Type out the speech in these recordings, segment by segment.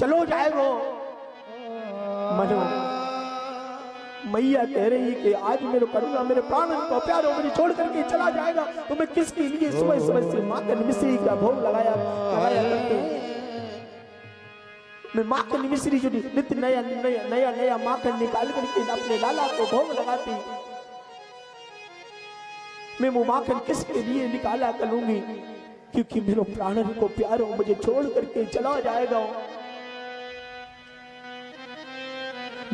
चलो जाएगो। मनो मैया कह रही है कि आज मेरे करूंगा, मेरे प्राण को प्यारो मुझे छोड़ करके चला जाएगा तो मैं किसके लिए सुबह सुबह से माखन मिश्री का भोग लगाया करती हूँ। मैं माखन मिश्री जो नित्य नया नया नया नया माखन निकाल करके अपने लाला को भोग लगाती, मैं वो माखन किसके लिए निकाला करूंगी, क्योंकि मेरे प्राण को प्यारो मुझे छोड़ करके चला जाएगा।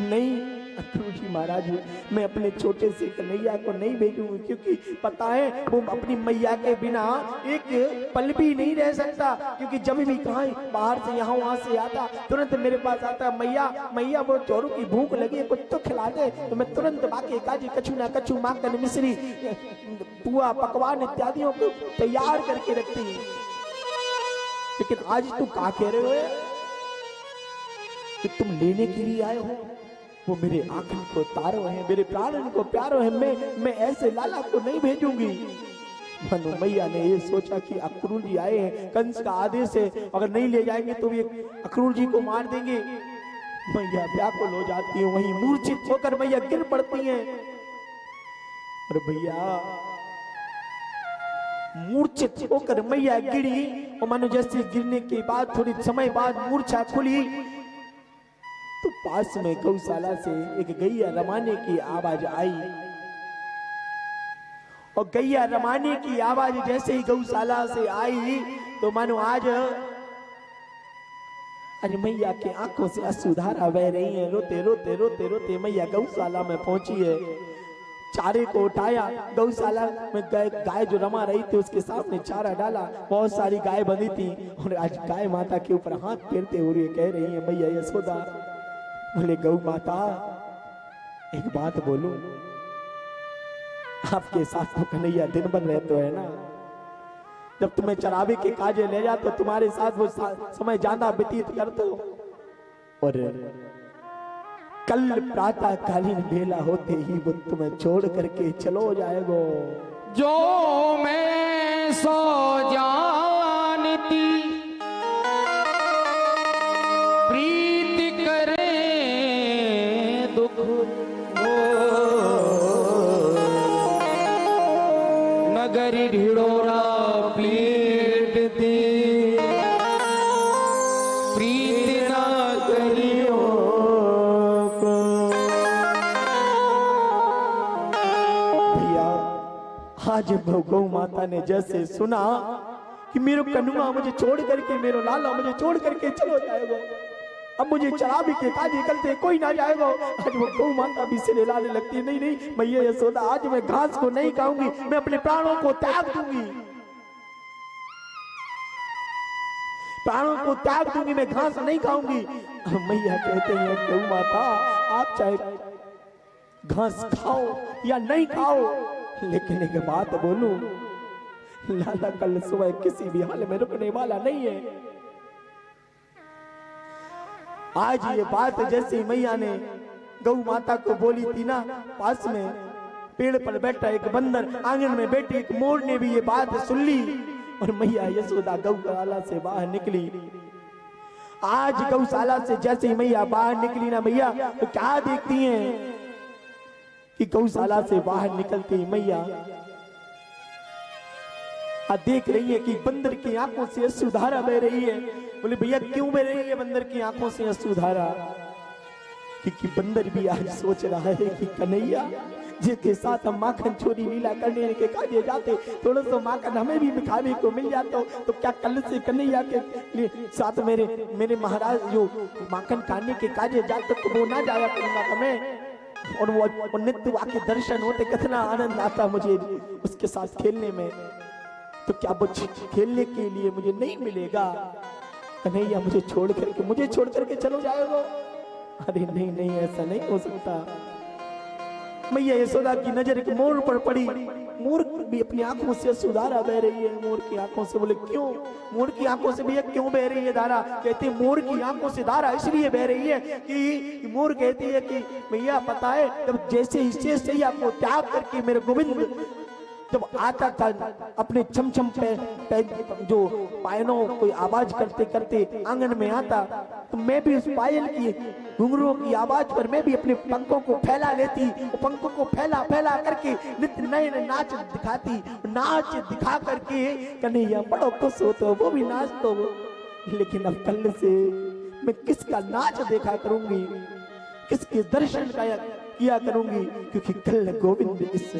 नहीं अक्रूर जी महाराज, मैं अपने छोटे से कन्हैया को नहीं भेजूंगी, क्योंकि पता है वो अपनी मैया के बिना एक पल भी नहीं रह सकता। क्योंकि जब भी कहाँ बाहर से यहाँ वहां से आता तुरंत मेरे पास आता, मैया मैया वो चोरों की भूख लगी है, कुछ तो खिला दे। तो मैं तुरंत बाकी काजी कछु ना कछु माखन मिश्री पुआ पकवान इत्यादियों को तैयार करके रखती है। लेकिन आज तुम क्या कह रहे हो कि तुम लेने के लिए आए हो? वो मेरे आंखों को तारो है, मेरे प्राणों को प्यारो है, मैं ऐसे लाला को नहीं भेजूंगी। मनु मैया ने ये सोचा कि अक्रूर जी आए हैं, कंस का आदेश है, अगर नहीं ले जाएंगे तो ये अक्रूर जी को मार देंगे। मैया व्याकुल हो जाती है, वहीं मूर्छित होकर मैया गिर पड़ती हैं। और भैया मूर्छित होकर मैया गिरी और मानो जैसे गिरने के बाद थोड़ी समय बाद मूर्छा खुली तो पास में गौशाला से एक गैया रमाने की आवाज आई। और गैया रमाने की आवाज जैसे ही गौशाला से आई तो मानो आज मैया के आंखों से अश्रुधारा बह रही है। रोते रोते रोते रोते मैया गौशाला में पहुंची है, चारे को उठाया, गौशाला में गाय जो रमा रही थी उसके सामने चारा डाला, बहुत सारी गाय बंधी थी। और आज गाय माता के ऊपर हाथ फेरते हुए कह रही है मैया यशोदा, बोले गौ माता एक बात बोलूं, आपके साथ तो कन्हैया दिन भर रहते है ना, जब तुम्हें चरावे के काजे ले जाते तो तुम्हारे साथ वो समय ज्यादा व्यतीत करते हो, और कल प्रातः कालीन बेला होते ही वो तुम्हें छोड़ करके चलो जाएगो। जो मैं सो जानती प्रीति करे दुख हो, नगरी ढिढोरा पीट दे प्रीति ना करियो को। भैया आज गौ माता ने जैसे सुना कि मेरे कन्हुआ मुझे छोड़ करके, मेरे लाला मुझे छोड़ करके चलो जाएगा, अब मुझे चरावी के काजे करते कोई ना जाएगा। आज वो गौ माता भी सिरे लाने लगती है, नहीं नहीं मैया यशोदा आज मैं घास को नहीं खाऊंगी, मैं अपने प्राणों को त्याग दूंगी, प्राणों को त्याग दूंगी, मैं घास नहीं खाऊंगी। मैया कहते हैं गौ माता आप चाहे घास खाओ या नहीं खाओ, लेकिन एक बात बोलूं, लाला कल सुबह किसी भी हाल में रुकने वाला नहीं है। आज ये बात जैसे मैया ने गौ माता को बोली थी ना, पास में पेड़ पर बैठा एक बंदर, आंगन में बैठी एक मोर ने भी ये बात सुन ली और मैया यशोदा गौशाला से बाहर निकली। आज गौशाला से जैसे ही मैया बाहर निकली ना मैया, तो क्या देखती हैं कि गौशाला से बाहर निकलती मैया देख रही है कि बंदर की आंखों से अश्रुधारा बह रही है। बोले भैया क्यों बह रही है बंदर की आंखों से अश्रुधारा? क्योंकि बंदर भी आज सोच रहा है कि कन्हैया जिसके साथ हम माखन चोरी लीला करने के काजे जाते, थोड़ा सा माखन हमें भी खाने को मिल जाता हो, तो क्या कल से कन्हैया के साथ मेरे महाराज जो माखन खाने के काजे जाते तो वो ना जाया करूंगा हमें, और वो नित्य आके दर्शन होते, कितना आनंद आता मुझे उसके साथ खेलने में। तो क्या वो खेलने के लिए मुझे नहीं मिलेगा? कन्हैया मुझे छोड़ करके चलो जाएगा? अरे नहीं नहीं ऐसा नहीं हो सकता। मैया यशोदा की नजर एक मोर पर पड़ी, मोर भी अपनी आंखों से सुधारा बह रही है। मोर की आंखों से, बोले क्यों मोर की आंखों से भैया क्यों बह रही है धारा? कहते मोर की आंखों से धारा इसलिए बह रही है कि मोर कहती है कि भैया पता है जब जैसे हिस्से से ही आपको त्याग करके मेरे गोविंद जब आता था अपने छमछम पे जो पायनों कोई आवाज करते करते आंगन में आता, तो मैं भी उस पायल की घुंघरुओं की आवाज पर मैं भी अपने पंखों को फैला लेती, पंखों को फैला फैला करके नित्य नए नए नाच दिखाती, नाच दिखा करके कन्हैया बड़ो खुश हो तो वो भी नाच तो। लेकिन अब कल से मैं किसका नाच देखा करूंगी, किसके दर्शन किया करूंगी, क्योंकि कल गोविंद इस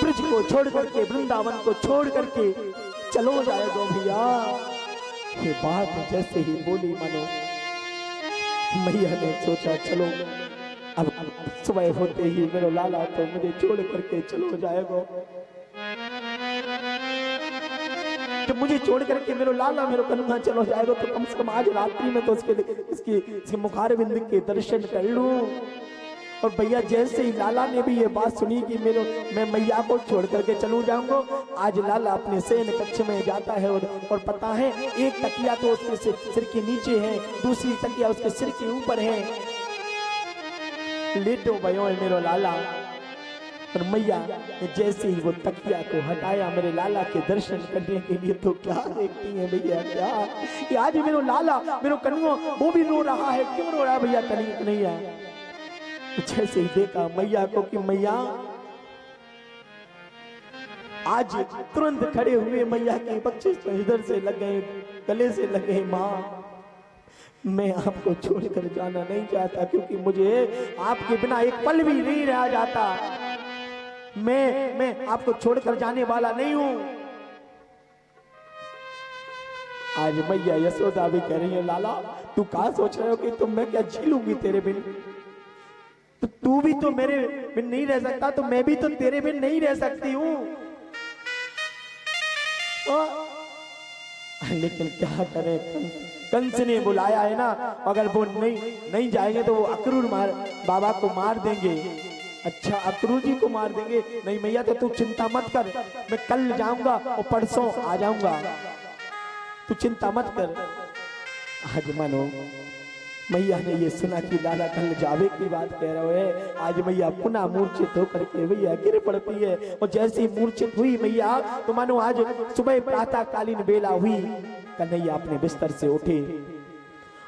ब्रज को छोड़ करके, वृंदावन को छोड़ करके चलो जाएगा भैया। ये बात जैसे ही बोली मानो मैया ने सोचा चलो अब सुबह होते ही मेरा लाला तो मुझे छोड़ करके चलो जाएगा। जब मुझे छोड़ करके मेरे लाला मेरे कन्हैया चलो जाएगा तो कम से कम आज रात्रि में तो इसके मुखारविंद के दर्शन कर लूं। और भैया जैसे ही लाला ने भी ये बात सुनी कि मैं मैया को छोड़ करके चलूं जाऊंगा, आज लाला अपने शयन कक्ष में जाता है और पता है एक तकिया तो उसके सिर के नीचे है, दूसरी तकिया उसके सिर के ऊपर है। लेटो भयो है मेरा लाला। और मैया जैसे ही वो तकिया को हटाया मेरे लाला के दर्शन करने के लिए, तो क्या देखती है भैया, क्या कि आज मेरा लाला मेरा कन्हैया वो भी रो रहा है। क्यों रो रहा है भैया कन्हैया? जैसे ही देखा मैया को कि मैया आज तुरंत खड़े हुए मैया के बख्शिश तो इधर से लग गए, गले से लग गए। माँ मैं आपको छोड़कर जाना नहीं चाहता, क्योंकि मुझे आपके बिना एक पल भी नहीं रहा जाता। मैं आपको छोड़कर जाने वाला नहीं हूं। आज मैया यशोदा भी कह रही है लाला तू कहा सोच रहे हो कि तुम मैं क्या झीलूंगी तेरे बिन? तो तू भी तो मेरे बिन नहीं रह सकता, तो मैं भी तो तेरे बिन नहीं रह सकती हूं। लेकिन क्या करें, कंस ने बुलाया है ना, अगर वो नहीं जाएंगे तो वो अक्रूर बाबा को मार देंगे। अच्छा अक्रूर जी को मार देंगे? नहीं मैया तो तू चिंता मत कर, मैं कल जाऊंगा और परसों आ जाऊंगा, तू चिंता मत कर। आज मानो मैया ने ये सुना कि लाला कल जावे की बात कह रहे है। आज मैया पुनः मूर्छित होकर के भैया गिर पड़ती है। और जैसे ही मूर्छित हुई मैया तो मानो आज सुबह प्रातः कालीन बेला हुई, कन्हैया अपने बिस्तर से उठे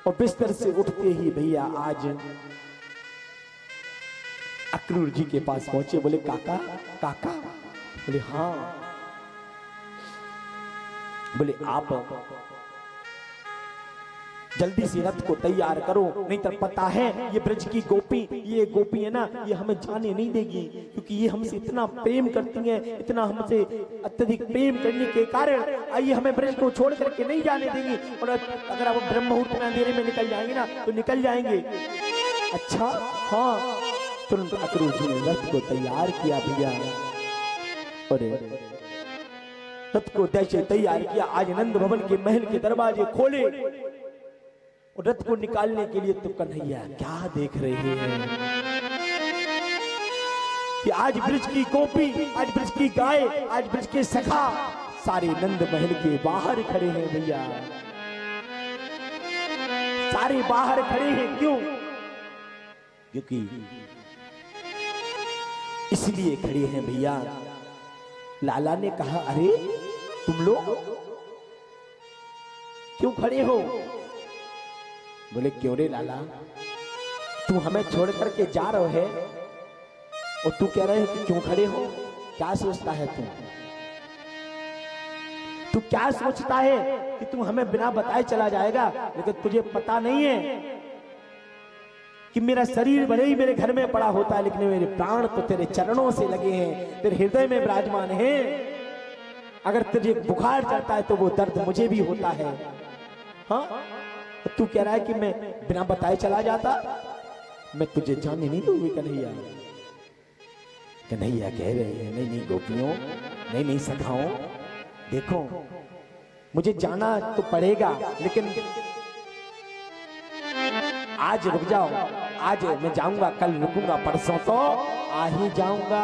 और बिस्तर से उठते ही भैया आज अक्रूर जी के पास पहुंचे। बोले काका काका? बोले हाँ। बोले आप जल्दी से रथ को तैयार करो, नहीं तो पता है ये ब्रज की ये गोपी है ना, ये हमें जाने नहीं देगी, क्योंकि ये हमसे इतना प्रेम करती है, इतना हमसे अत्यधिक प्रेम करने के कारण ये हमें ब्रज को छोड़ करके नहीं जाने देंगी। और अगर आप ब्रह्म मुहूर्त में अंधेरे में निकल जाएंगे ना तो निकल जाएंगे। अच्छा हाँ। तुरंत अक्रूर जी ने रथ को तैयार किया भैया, और रथ को जैसे तैयार किया आज नंद भवन के महल के दरवाजे खोले और रथ को निकालने के लिए। तो कन्हैया क्या देख रहे हैं कि आज ब्रज की गोपी, आज ब्रज की गाय, आज ब्रज के सखा सारे नंद महल के बाहर खड़े हैं भैया, सारे बाहर खड़े हैं। क्यों? क्योंकि इसलिए खड़े हैं भैया, लाला ने कहा अरे तुम लोग क्यों खड़े हो? बोले क्यों रे लाला, तू हमें छोड़ करके जा रहे है और तू कह रहे है कि क्यों खड़े हो? क्या सोचता है तू क्या सोचता है कि तू हमें बिना बताए चला जाएगा? लेकिन तुझे पता नहीं है कि मेरा शरीर भले ही मेरे घर में पड़ा होता है, लेकिन मेरे प्राण तो तेरे चरणों से लगे हैं, तेरे हृदय में विराजमान है। अगर तुझे बुखार चढ़ता है तो वो दर्द मुझे भी होता है। हाँ तू कह रहा है कि मैं बिना बताए चला जाता, मैं तुझे जाने नहीं दूंगी कन्हैया। कन्हैया कह रहे हैं नहीं नहीं गोपियों, नहीं नहीं सखाओ, देखो मुझे जाना तो पड़ेगा, लेकिन आज रुक जाओ, आज मैं जाऊंगा, कल रुकूंगा, परसों तो आ ही जाऊंगा।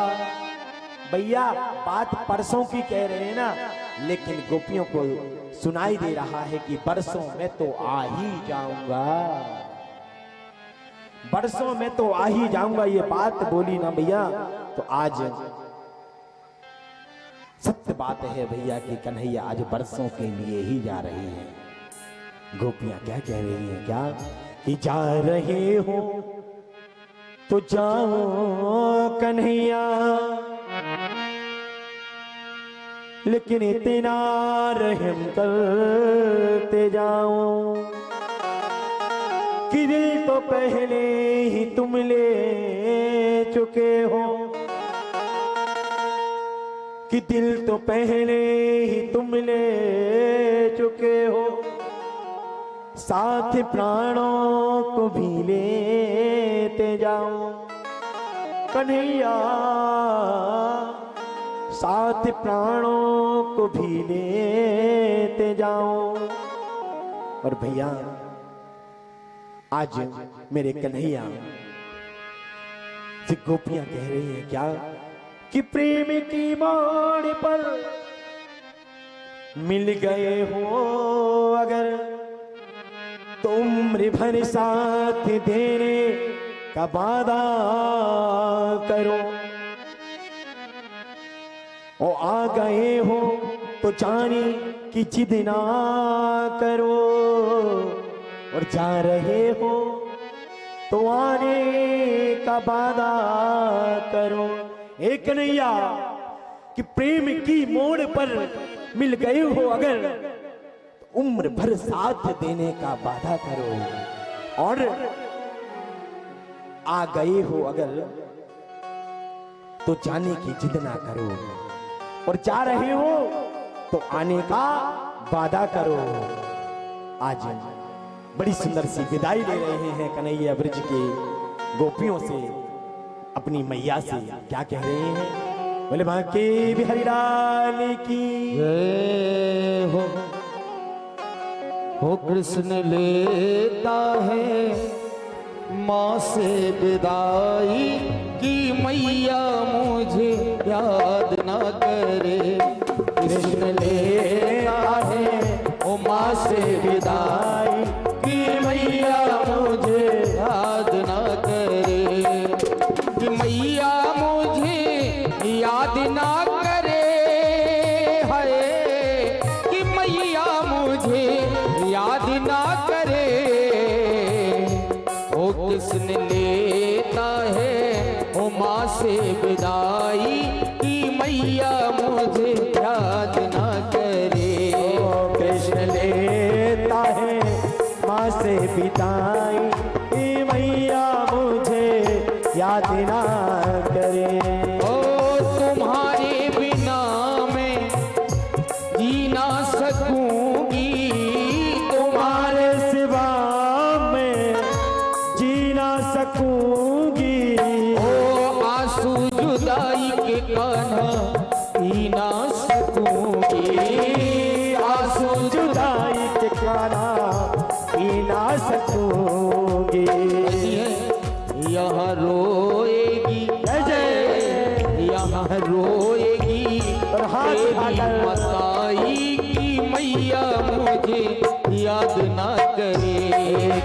भैया बात परसों की कह रहे हैं ना, लेकिन गोपियों को सुनाई दे रहा है कि परसों मैं तो आ ही जाऊंगा। बरसों में तो आ ही जाऊंगा, ये बात बोली ना भैया। तो आज सत्य बात है भैया कि कन्हैया आज बरसों के लिए ही जा रही है। गोपियां क्या कह रही हैं, क्या कि जा रहे हो तो जाओ कन्हैया, लेकिन इतना रहम करते जाओ कि दिल तो पहले ही तुम ले चुके हो, कि दिल तो पहले ही तुम ले चुके हो, साथ प्राणों को भी लेते जाओ कन्हैया, साथ प्राणों को भी लेते जाओ। और भैया आज मेरे कन्हैया से गोपियां कह रही हैं क्या कि प्रेम की मोड़ पर मिल गए हो अगर तो उम्र भर साथ देने का वादा करो, ओ आ गए हो तो जाने की जिद ना करो, और जा रहे हो तो आने का वादा करो। एक कन्हैया कि प्रेम की मोड़ पर मिल गए हो अगर तो उम्र भर साथ देने का वादा करो, और आ गए हो अगर तो जाने की जिद ना करो, और जा रहे हो तो आने का वादा करो। आज बड़ी सुंदर सी विदाई ले रहे हैं कन्हैया ब्रज के गोपियों से, अपनी मैया से। क्या कह रहे हैं, बोले बांके बिहारी लाल की जय हो कृष्ण लेता है माँ से विदाई की मैया मुझे याद ना करे, कृष्ण लेता है ओ माँ से विदाई की मैया मुझे याद ना करे, कि मैया मुझे याद ना करे, है कि मैया मुझे याद ना करे, ओ किसने लेता है ओ माँ से विदाई की मैया मुझे याद ना करे, ओ कृष्ण लेता है माँ से विदाई की मैया मुझे याद ना करे। ओ तुम्हारे बिना मैं जी ना सकूंगी, तुम्हारे सिवा मैं जी ना सकूंगी, ओ आंसू जुदाई के कान्हा पी ना सकूंगी, आंसू जुदाई के कान्हा पी ना सकूंगी। यहाँ रोएगी जय जय, यहाँ रोएगी और हाथ उठाकर बताई कि मैया मुझे याद ना करे,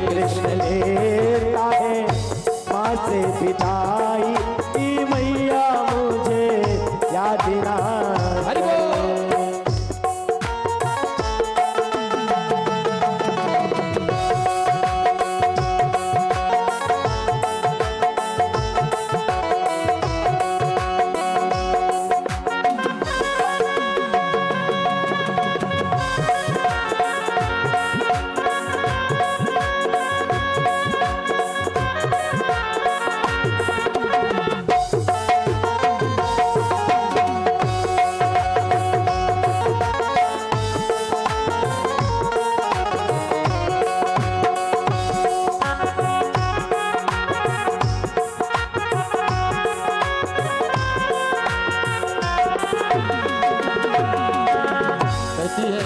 कृष्ण लेता है माँ से विदाई की मैया मुझे याद ना हरि बोल। कहती है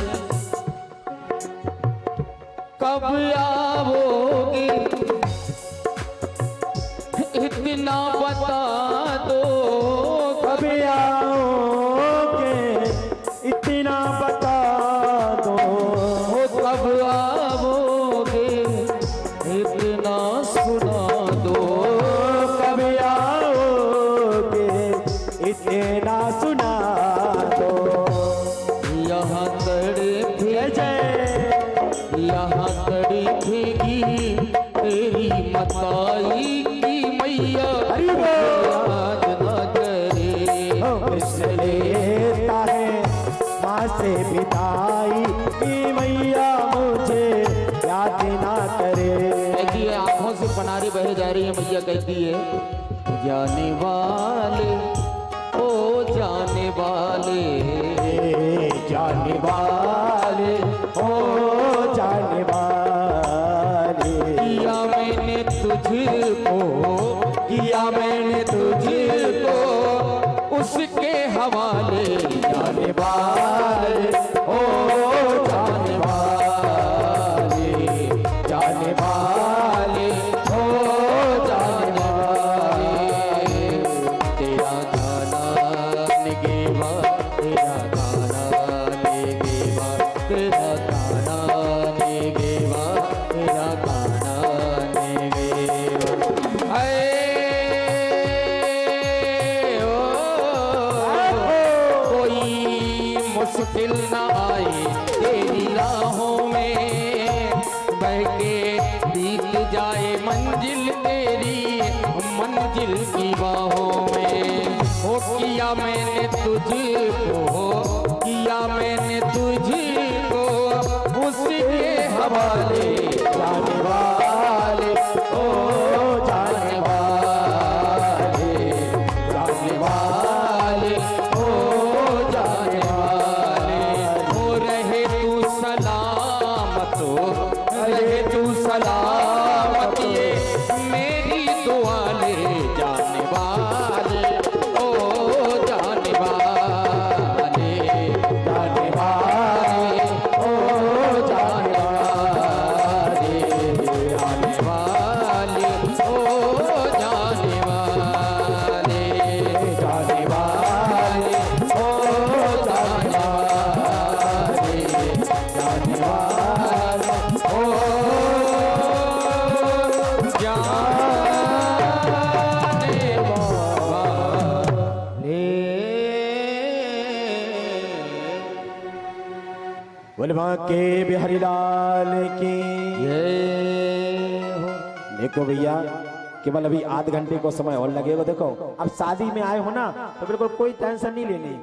कब आओगे इतना बता दो, कब आओगे इतना बता दो, हो कब आओगे इतना सुना बड़ी भीगी तेरी मताई की मैया याद न करे। किस लेता है माँ से बिदाई की मैया मुझे याद ना करे। कहती है आंखों से पनारी बह जा रही है, मैया कहती है जाने वाले ओ जाने वाले, जाने वाले ओ जाने वाले, किया मैंने तुझको, किया मैंने तुझको उसके हवाले। जाने वाले ओ जाने वाले, जाने वाले ओ जाने वाले। तेरा गाना निगेवा, तेरा गाना निगेवा, तेरा गाना निगेवा, तेरा गाना निगेवा। हाय कोई मुश्किल ना आए तेरी राहों में, बह के बीत जाए मंजिल तेरी मंजिल की बाहों में। हो किया मैंने तुझको, किया मैंने तुझको उसके हवाले। जाने वाले ओ जाने वाले, जाने वाले ओ जाने हो रहे तू सलामत, रहे तू सलामत ये मेरी दुआ ले। जाने वाले ओ जाने वाले, जाने वाले ओ जाने वाले, जाने वाले ओ जाने वाले, जाने वाले ओ जाने वाले, जाने वाले ओ जाने बोल माँ के बिहारी लाल की ये हो। देखो भैया केवल अभी आध घंटे को समय और लगेगा। देखो अब शादी में आए हो ना तो बिल्कुल कोई टेंशन नहीं लेनी।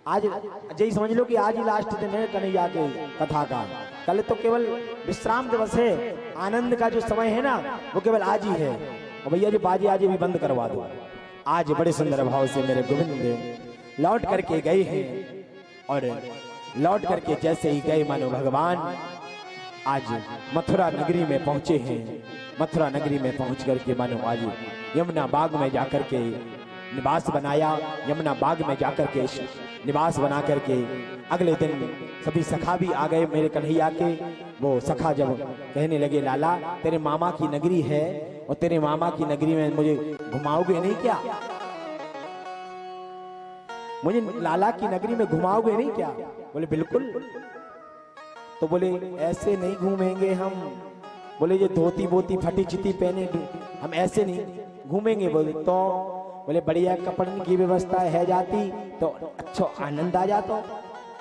आज यही समझ लो कि आज ही लास्ट दिन है कन्हैया के कथा का। कल तो केवल विश्राम दिवस है, आनंद का जो समय है ना वो केवल आज ही है। और भैया जी बाजी आज भी बंद करवा दो। आज बड़े सुंदर भाव से मेरे गोविंद लौट करके गए हैं और लौट करके जैसे ही गए मानो भगवान आज मथुरा नगरी में पहुंचे हैं। मथुरा नगरी में पहुंच करके मानो आज यमुना बाग में जाकर के निवास बनाया। यमुना बाग में जाकर के निवास बना करके अगले दिन सभी सखा भी आ गए मेरे कन्हैया के। वो सखा जब कहने लगे लाला तेरे मामा की नगरी है और तेरे मामा की नगरी में मुझे घुमाओगे नहीं क्या? मुझे लाला की नगरी में घुमाओगे नहीं क्या? बोले बिल्कुल। तो बोले ऐसे नहीं घूमेंगे हम। बोले ये धोती बोती फटी चिटी पहने हम ऐसे नहीं घूमेंगे। बोले तो बोले बढ़िया कपड़न की व्यवस्था है जाती तो अच्छा आनंद आ जाता।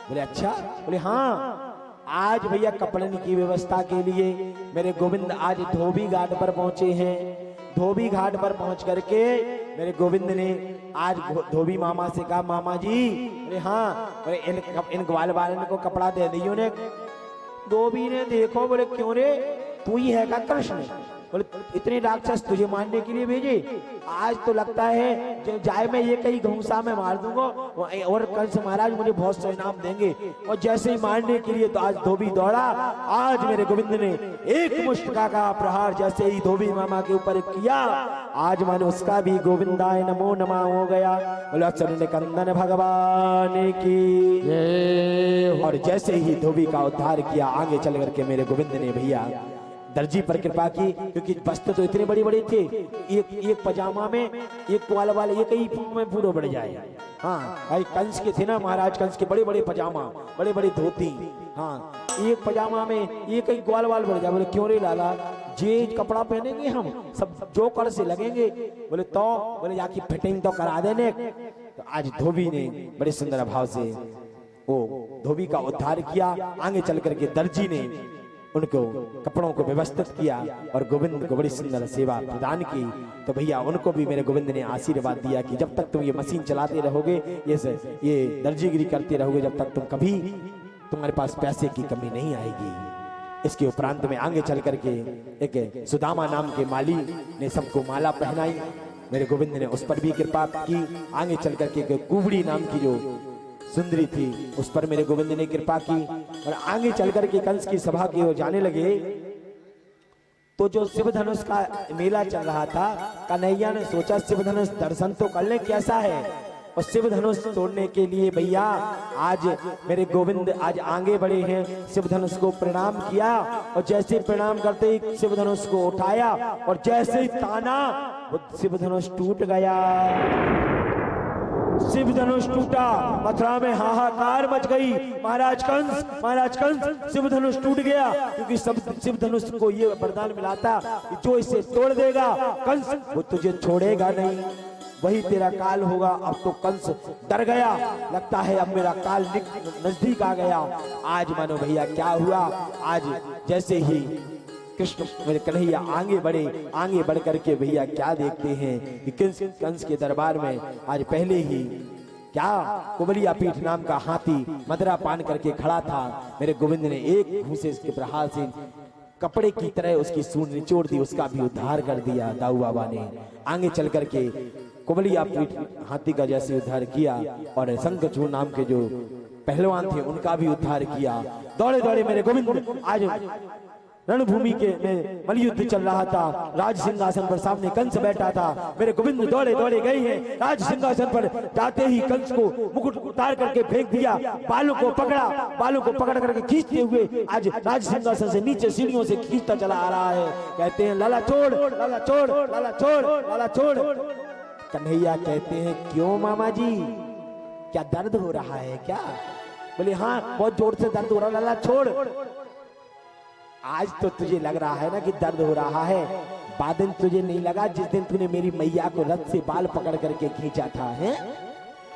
बोले अच्छा। बोले हाँ आज भैया कपड़न की व्यवस्था के लिए मेरे गोविंद आज धोबी घाट पर पहुंचे हैं। धोबी घाट पर पहुंच करके मेरे गोविंद ने आज धोबी मामा से कहा मामा जी। बोले हाँ। बोले इन ग्वाल वालन को कपड़ा दे दियो ने। धोबी ने देखो। बोले क्यों रे तू ही है का कृष्ण? बोले इतने राक्षस तुझे मारने के लिए भेजे? आज तो लगता है जो जाए मैं ये कहीं घूसा में मार दूंगा और कंस महाराज मुझे बहुत से इनाम देंगे। और जैसे ही मारने के लिए तो आज धोबी दौड़ा। आज मेरे गोविंद ने एक मुष्टिका का प्रहार जैसे ही धोबी मामा के ऊपर किया आज मानो उसका भी गोविंदाय नमो नमः हो गया। बोले चरण कंदन भगवान की जय। और जैसे ही धोबी का उद्धार किया आगे चल करके मेरे गोविंद ने भैया दर्जी पर कृपा की। क्योंकि वस्त्र तो इतने बड़ी बड़ी थे। एक पजामा में एक कुआल वाले एक ही में पूरा बढ़ जाए। हाँ भाई कंस के थे ना महाराज, कंस के बड़े बड़े पजामा बड़े बड़े धोती। हाँ एक पजामा में एक ही ग्वाल वाल बढ़ जाए। बोले क्यों रे लाला जे कपड़ा पहनेंगे हम सब जो कर से लगेंगे। बोले तो बोले जाके फिटिंग तो करा देने। तो आज धोबी ने बड़े सुंदर भाव से वो धोबी का उद्धार किया। आगे चल करके दर्जी ने उनको कपड़ों को व्यवस्थित किया और गोविंद को बड़ी सुंदर सेवा प्रदान की। तो भैया उनको भी मेरे गोविंद ने आशीर्वाद दिया कि जब तक तुम ये मशीन चलाते रहोगे, ये दर्जीगिरी करते रहोगे, जब तक तुम कभी तुम्हारे पास पैसे की कमी नहीं आएगी। इसके उपरांत में आगे चल करके एक सुदामा नाम के माली ने सबको माला पहनाई। मेरे गोविंद ने उस पर भी कृपा की। आगे चल करके एक कुबड़ी नाम की जो सुंदरी थी उस पर मेरे गोविंद ने कृपा की। और आगे चल करके कंस की सभा की ओर जाने लगे तो जो शिव धनुष का मेला चल रहा था, कन्हैया ने सोचा शिव धनुष दर्शन तो कर ले कैसा है। और शिव धनुष तोड़ने के लिए भैया आज मेरे गोविंद आज आगे बढ़े हैं। शिव धनुष को प्रणाम किया और जैसे प्रणाम करते ही शिव धनुष को उठाया और जैसे ही ताना वो शिव धनुष टूट गया। शिव धनुष टूटा, मथुरा में हाहाकार मच गई। महाराज कंस शिव धनुष टूट गया, क्योंकि शिव धनुष को ये वरदान मिला था कि जो इसे तोड़ देगा कंस वो तुझे छोड़ेगा नहीं, वही तेरा काल होगा। अब तो कंस डर गया, लगता है अब मेरा काल नजदीक आ गया। आज मानो भैया क्या हुआ, आज जैसे ही कृष्ण मेरे कन्हैया आगे बढ़ करके भैया क्या देखते हैं कि कंस के दरबार में आज पहले ही क्या कुबलिया पीठ नाम का हाथी मदरा पान करके खड़ा था। मेरे गोविंद ने एक घूंसे इसके प्रहार से कपड़े की तरह उसकी सूंड निचोड़ दी, उसका भी उद्धार कर दिया दाऊ बाबा ने। आगे चल करके कुबलिया पीठ हाथी का जैसे उद्धार किया और शंखचूड़ नाम के जो पहलवान थे उनका भी उद्धार किया। दौड़े दौड़े मेरे गोविंद आज रणभूमि के में मलयुद्ध चल रहा था। राज सिंहासन पर सामने कंस बैठा था। मेरे गोविंद दौड़े दौड़े गए हैं, राज सिंहासन पर जाते ही कंस को मुकुट उतार करके फेंक दिया, बालों को पकड़ करके खींचते हुए आज राज सिंहासन से नीचे सीढ़ियों से खींचता चला आ रहा है। कहते हैं लाला छोड़, लाला छोड़, लाला छोड़, लाला छोड़। कन्हैया कहते हैं क्यों मामा जी, क्या दर्द हो रहा है क्या? बोले हाँ बहुत जोर से दर्द हो रहा, लाला छोड़। आज तो तुझे लग रहा है ना कि दर्द हो रहा है, बाद दिन तुझे नहीं लगा जिस दिन तूने मेरी मैया को रथ से बाल पकड़ करके खींचा था, है?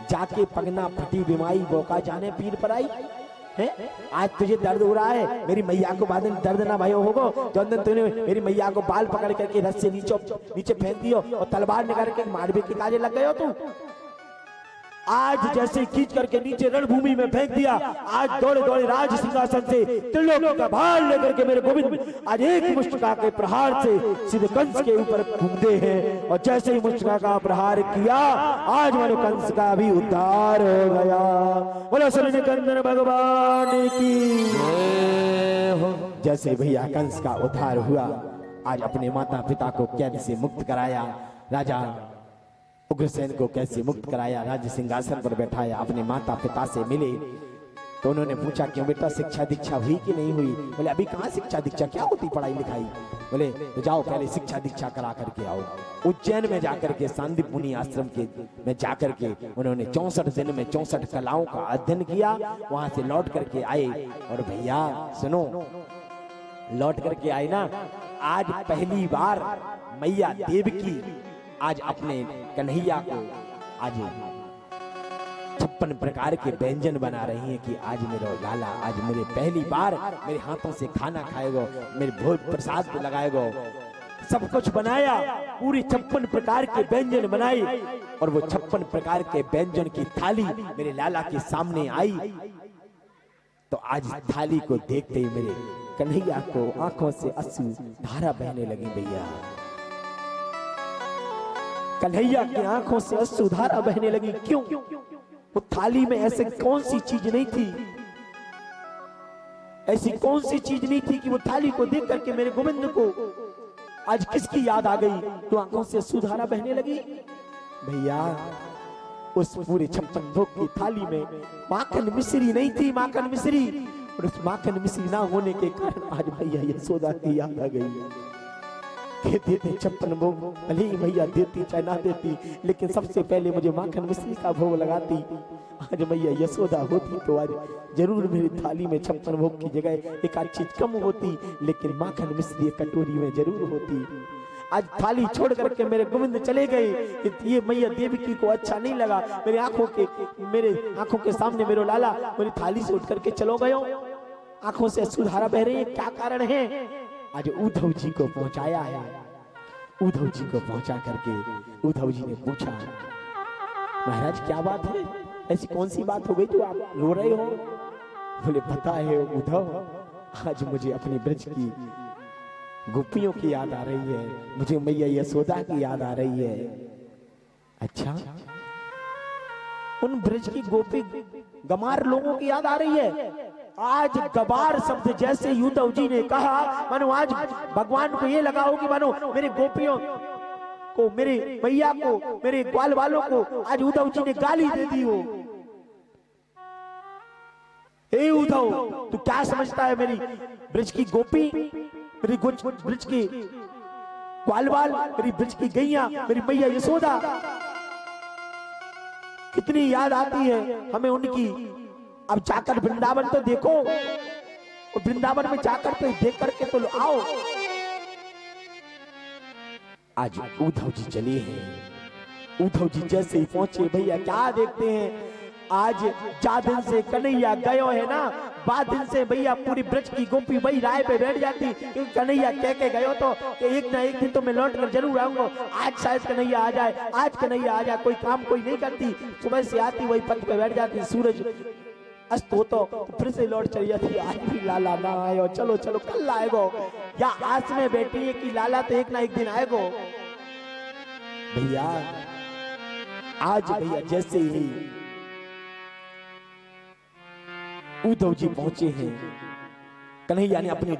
जाके पगना फटी बीमारी बौका जाने पीर पर आई है। आज तुझे दर्द हो रहा है, मेरी मैया को बाद दिन दर्द ना भयो होगा जिस दिन तूने मेरी मैया को बाल पकड़ करके रथ से नीचे फेंक दियो और तलवार निकाल के मारबे के काजे लग गए हो तू। आज जैसे खींच करके नीचे रणभूमि में फेंक दिया। आज दौड़े दौड़े राज सिंहासन से त्रिलोक का भार लेकर के मेरे गोविंद आज एक मुष्टिका के प्रहार से सीधे कंस के ऊपर घूमते हैं। और जैसे ही मुष्टिका का प्रहार किया आज मानो कंस का भी उद्धार हो गया। बोलो शरणकंदन भगवान की हो। जैसे भैया कंस का उद्धार हुआ, आज अपने माता पिता को कैद से मुक्त कराया, राजा उग्रसेन को कैसे मुक्त कराया, राज्य सिंहासन पर बैठाया, अपने माता पिता से मिले तो उन्होंने पूछा क्यों बेटा शिक्षा दीक्षा हुई कि नहीं हुई? बोले अभी कहाँ शिक्षा दीक्षा, क्या होती पढ़ाई लिखाई? बोले तो जाओ पहले शिक्षा दीक्षा करा करके आओ। उज्जैन में जाकर के सांदीप मुनि आश्रम के में जाकर के उन्होंने 64 दिन में 64 कलाओं का अध्ययन किया। वहां से लौट करके आए और भैया सुनो, लौट करके आए ना, आज पहली बार मैया देवकी आज अपने कन्हैया को आज 56 प्रकार के व्यंजन बना रही हैं कि आज मेरा लाला आज मेरे पहली बार मेरे हाथों से खाना खाएगा, मेरे भोज प्रसाद पे लगाएगा। सब कुछ बनाया, पूरी 56 प्रकार के व्यंजन बनाए और वो 56 प्रकार के व्यंजन की थाली मेरे लाला के सामने आई। तो आज थाली को देखते ही मेरे कन्हैया को आंखों से अश्रु धारा बहने लगी। भैया कन्हैया की आंखों से अश्रु धारा बहने लगी। क्यों? वो थाली में ऐसे कौन सी चीज नहीं थी, ऐसी कौन सी चीज नहीं थी कि वो थाली को देख करके मेरे गोविंद को आज किसकी याद आ गई तो आंखों से अश्रु धारा बहने लगी। भैया उस पूरे 56 भोग की थाली में माखन मिश्री नहीं थी, माखन मिश्री। और उस माखन मिश्री ना होने के कारण आज भैया यशोदा की याद आ गई। कहते थे 56 भोग भले ही भैया देती चाहे ना देती, लेकिन सबसे पहले मुझे माखन मिश्री का भोग लगाती। आज भैया यशोदा होती तो आज जरूर मेरी थाली में 56 भोग की जगह एक आध चीज कम होती, लेकिन माखन मिश्री कटोरी में जरूर होती। आज थाली छोड़ करके मेरे गोविंद चले गए। ये मैया देवकी को अच्छा नहीं लगा, मेरे आंखों के सामने मेरे लाला मेरी थाली से उठ करके चलो गयो। आंखों से अश्रुधारा बह रही है, क्या कारण है? आज उद्धव जी को पहुंचाया है। उद्धव जी को पहुंचा करके उद्धव जी ने पूछा, महाराज क्या बात है, ऐसी कौन सी बात हो गई जो आप रो रहे हो? बोले पता है उद्धव, आज मुझे अपने ब्रज की गोपियों की याद आ रही है, मुझे मैया यशोदा की याद आ रही है। अच्छा, उन ब्रज की गोपी गमार लोगों की याद आ रही है? आज गबार शब्द जैसे उद्धव जी ने कहा, मानो आज भगवान को ये लगा हो कि मानो मेरे गोपियों को, मेरे मैया को, मेरे ग्वाल वालों को आज उद्धव जी ने गाली दे दी हो। हे उद्धव, तू क्या समझता है? मेरी ब्रज की गोपी, मेरी ब्रज की ग्वाल वाल, मेरी ब्रज की गैया, मेरी मैया यशोदा कितनी याद आती है हमें उनकी। अब जाकर वृंदावन तो देखो, और वृंदावन में जाकर के देख करके तो आओ। आज उद्धव जी चले हैं। उद्धव जी जैसे ही पहुंचे, भैया क्या देखते हैं, आज जा दिन से कन्हैया गयो है ना, बाद दिन से भैया पूरी ब्रज की गोपी वही राय पे बैठ जाती, क्योंकि कन्हैया कह के गयो तो कि एक ना एक दिन तो मैं लौट कर जरूर आऊंगा। आज शायद कन्हैया आ जाए, आज कन्हैया आ जाए। कोई काम कोई नहीं करती, सुबह से आती वही पथ पे बैठ जाती, सूरज अस्त हो तो फिर से लौट चली जाती। आज भी लाला ना आयो, चलो चलो कल आएगो, या आस में बैठी है कि लाला तो एक ना एक दिन आएगो। भैया आज भैया जैसे ही उद्धव जी पहुंचे हैं, कन्हैया ने अपनी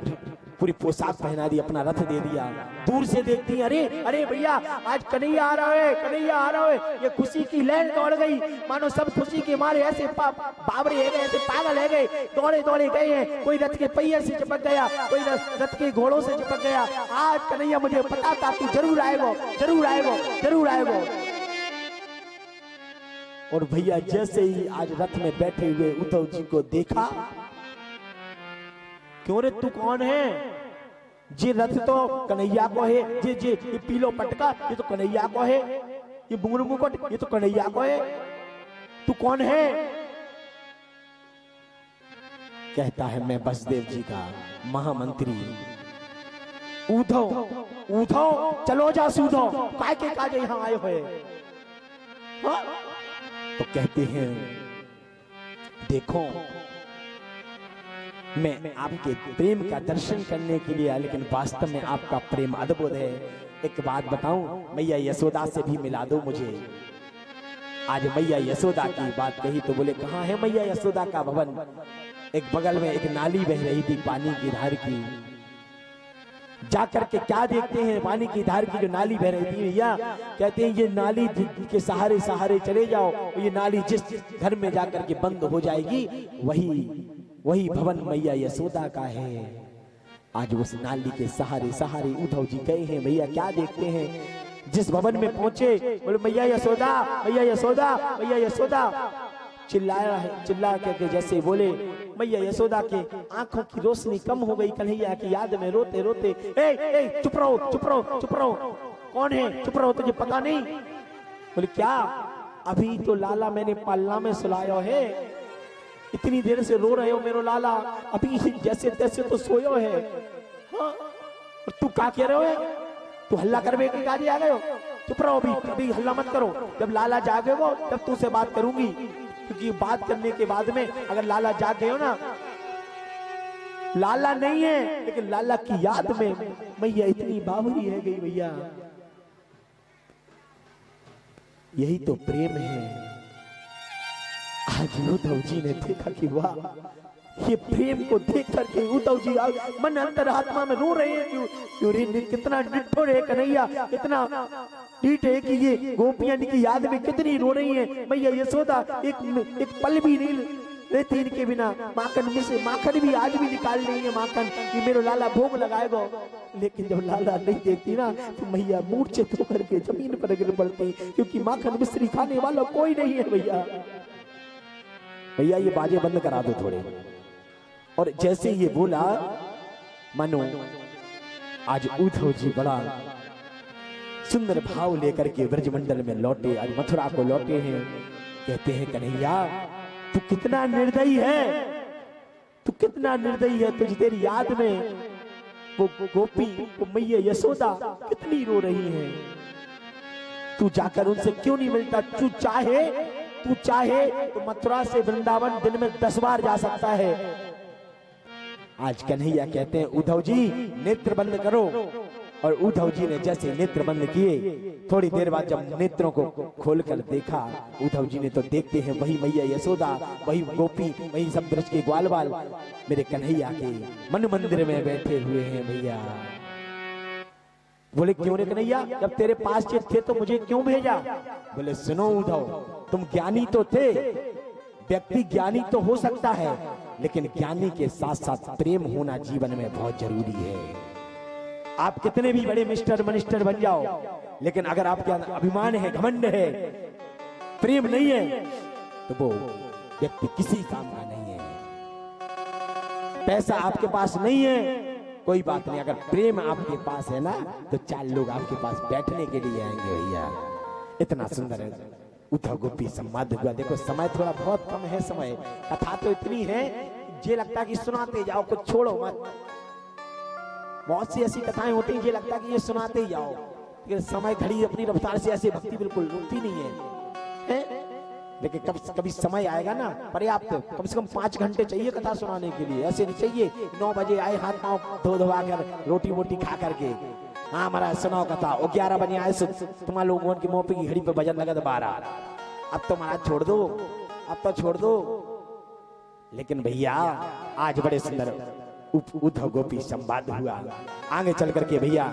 पूरी पोशाक पहना दी, अपना रथ दे दिया। दूर से देखती है, अरे अरे भैया आज कन्हैया आ रहा है, कन्हैया आ रहा है। ये खुशी की लहर दौड़ गई, मानो सब खुशी के मारे ऐसे बाबरे है गए, ऐसे पागल है गए, दौड़े दौड़े गए हैं। कोई रथ के पहिए से चिपक गया, कोई रथ के घोड़ों से चिपक गया। आज कन्हैया मुझे पता था तू जरूर आएगो, जरूर आएगो, जरूर आएगो। और भैया जैसे ही आज रथ में बैठे हुए उद्धव जी को देखा, क्यों रे तू कौन है? जी रथ तो कन्हैया को है, जी जी ये पीलो पटका ये तो कन्हैया को है, ये बुंगरू मुकुट ये तो कन्हैया को है, तू कौन है? कहता है मैं बसदेव जी का महामंत्री उद्धव। उद्धव चलो जा सूधो, काय के काजे यहाँ आए हुए? हाँ? तो कहते हैं देखो मैं आपके प्रेम का दर्शन करने के लिए, लेकिन वास्तव में आपका प्रेम अद्भुत है। एक बात बताऊं, मैया यशोदा से भी मिला दो मुझे। आज मैया यशोदा की बात कही तो बोले कहाँ है मैया यशोदा का भवन? एक बगल में एक नाली बह रही थी पानी की धार की। जाकर के क्या देखते हैं, पानी की धार की जो नाली बह रही थी, भैया कहते हैं ये नाली के सहारे सहारे चले जाओ, ये नाली जिस घर में जाकर के बंद हो जाएगी वही भवन मैया यशोदा का है। आज उस नाली के सहारे सहारे उद्धव जी गए हैं। भैया क्या देखते हैं, जिस भवन में पहुंचे बोले मैया यशोदा, मैया यशोदा, मैया यशोदा। चिल्लाया है, चिल्ला करके जैसे बोले मैया यशोदा के आंखों की रोशनी कम हो गई, कन्हैया की याद में रोते रोते। ए चुप रहो, चुप रहो, चुप रहो, कौन है? चुप रहो, तुझे पता नहीं? बोले क्या? अभी तो लाला मैंने पालना में सुलायो है, इतनी देर से रो रहे हो मेरो लाला, अभी जैसे तैसे तो सोयो है। हाँ? और तू क्या कह रहे हो? तू हल्ला करवे के काजे आ गए हो? चुप रहो, अभी हल्ला मत करो, जब लाला जागेगा तब तुझसे बात करूंगी, क्योंकि बात करने के बाद में अगर लाला जाग गए हो ना, लाला नहीं है लेकिन लाला की याद में मैया इतनी बावरी है गई। भैया यही तो प्रेम है। आज उद्धव जी ने देखा कि वाह, ये प्रेम को देख करके उद्धव जी मन अंतर आत्मा में रो रहे हैं। क्यों रे, कितना निठुर है कन्हैया, कितना डीठ है कि ये गोपियां की याद में कितनी रो रही हैं। मैया यशोदा एक पल भी नहीं रहती इनके बिना। माखन में से माखन भी आज भी निकाल रही है, माखन कि मेरो लाला भोग लगाएगा। लेकिन जब लाला नहीं देखती ना तो मैया मूर्छित होकर के जमीन पर गिर पड़ती, क्योंकि माखन मिश्री खाने वाला कोई नहीं है। भैया भैया ये बाजे बंद करा दो थोड़े। और जैसे ये बोला, मानो आज उद्धव जी बड़ा सुंदर भाव लेकर के ब्रजमंडल में लौटे, आज मथुरा को लौटे हैं। कहते हैं कन्हैया तू कितना निर्दयी है, तू कितना निर्दयी है, तुझ तेरी याद में वो गोपी, वो मैया यशोदा कितनी रो रही है। तू जाकर उनसे क्यों नहीं मिलता? तू चाहे तो मथुरा से वृंदावन दिन में 10 बार जा सकता है। आज कन्हैया कहते हैं उद्धव जी नेत्र बंद करो, और उद्धव जी ने जैसे नेत्र बंद किए, थोड़ी देर बाद जब नेत्रों को खोलकर देखा, उद्धव जी ने तो देखते हैं वही मैया यशोदा, वही गोपी, वही सब ब्रज के ग्वाल बाल मेरे कन्हैया के मन मंदिर में बैठे हुए हैं। भैया बोले क्यों रे कन्हैया, जब तेरे पास ये थे तो मुझे क्यों भेजा? बोले सुनो उद्धव, तुम ज्ञानी तो थे, व्यक्ति ज्ञानी तो हो सकता है, लेकिन ज्ञानी के साथ साथ प्रेम होना जीवन में बहुत जरूरी है। आप कितने भी बड़े मिस्टर मिनिस्टर बन जाओ, लेकिन अगर आपके अंदर अभिमान है, घमंड है, प्रेम नहीं है, तो वो व्यक्ति किसी काम का नहीं है। पैसा आपके पास नहीं है, कोई बात नहीं, अगर प्रेम आपके पास है ना, तो 4 लोग आपके पास बैठने के लिए आएंगे। भैया इतना सुंदर है उद्धव गोपी संवाद हुआ। देखो समय थोड़ा बहुत कम है, समय कथा तो इतनी है, ये लगता है कि सुनाते जाओ, कुछ छोड़ो मत। बहुत सी ऐसी कथाएं होती हैं, ये लगता है कि ये सुनाते ही जाओ, लेकिन समय घड़ी अपनी रफ्तार से ऐसे भक्ति बिल्कुल रुकती नहीं है, लेकिन कभी समय आएगा ना, पर्याप्त कम से कम 5 घंटे चाहिए कथा सुनाने के लिए। ऐसे नहीं चाहिए 9 बजे आए हाथ पाँव धो धोवा कर रोटी वोटी खा करके, हाँ महाराज सुनाओ कथा, वो 11 बजे आए तुम्हारे लोगों की मोह की घड़ी पे भजन लगा 12। अब तो महाराज छोड़ दो, अब तो छोड़ दो। लेकिन भैया आज बड़े सुंदर उद्धव गोपी संवाद हुआ। आगे चल करके भैया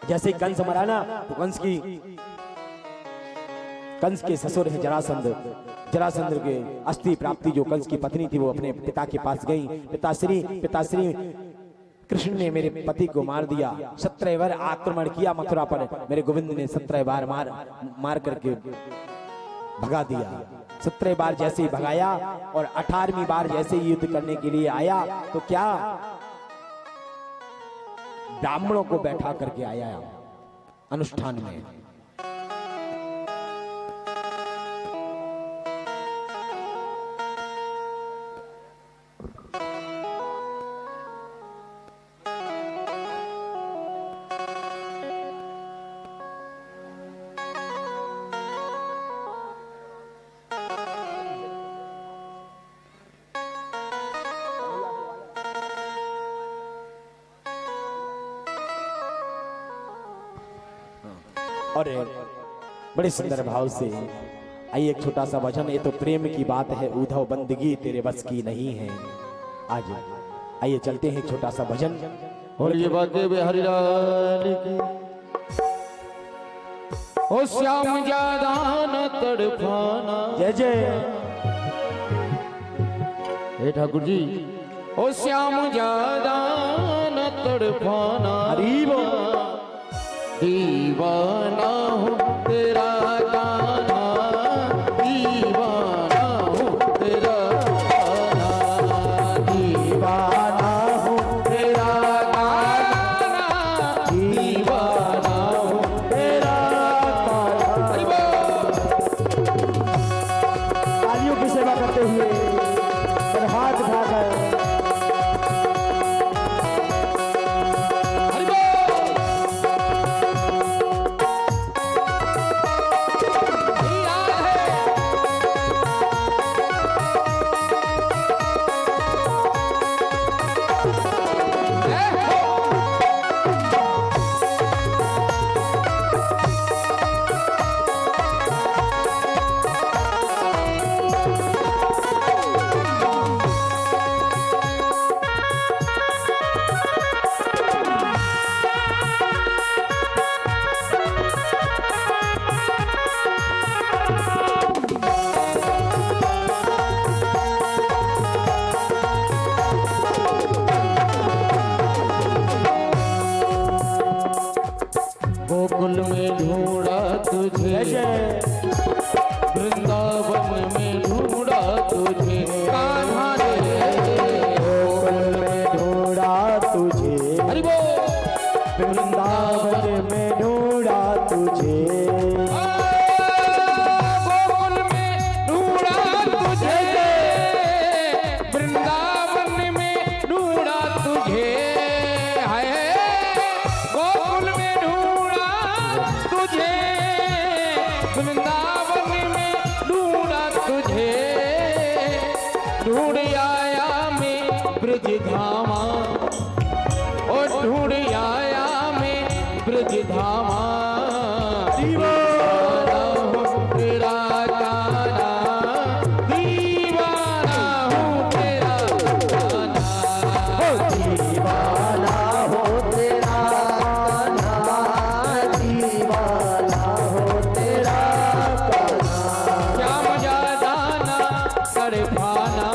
जैसे कंस मरा ना, तो कंस के ससुर है जरासंध के अस्थि प्राप्ति जो कंस की पत्नी थी, वो अपने पिता के पास गई। पिताश्री कृष्ण ने मेरे पति को मार दिया, 17 बार आक्रमण किया मथुरा पर, मेरे गोविंद ने 17 बार मार करके भगा दिया। 17 बार जैसे ही भगाया और 18वीं बार जैसे ही युद्ध करने के लिए आया, तो क्या ब्राह्मणों को बैठा करके आया अनुष्ठान में। और बड़े सुंदर भाव से आइए एक छोटा सा वचन, ये तो प्रेम की बात है उद्धव, बंदगी तेरे बस की नहीं है। आज आइए चलते हैं एक छोटा सा भजन। और ये बातें हरिलाल की, ओ श्याम ज्यादा न तड़पाना। जय जय हे ठाकुर जी, ओ श्याम ज्यादा न तड़पाना, हरि बोल। दीवाना हूँ तेरा गाना, दीवाना हूँ तेरा गाना, दीवाना हूँ तेरा गाना, दीवाना हूँ तेरा गाना। तालियों की सेवा करते हुए और हाथ उठाकर गोकुल में ढूंढा तुझे, वृंदावन में ढूंढा तुझे, कान्हा रे गोकुल में ढूंढा तुझे, हरि बोल, वृंदावन में ढूंढा तुझे, गोकुल में ढूंढा तुझे, वृंदावन ब्रज धामा दीवाना हूँ तेरा कान्हा, दीवाना हूँ तेरा कान्हा, दीवाना हो तेरा कान्हा, दीवाना हो तेरा कान्हा। श्याम जादाना करे भाना,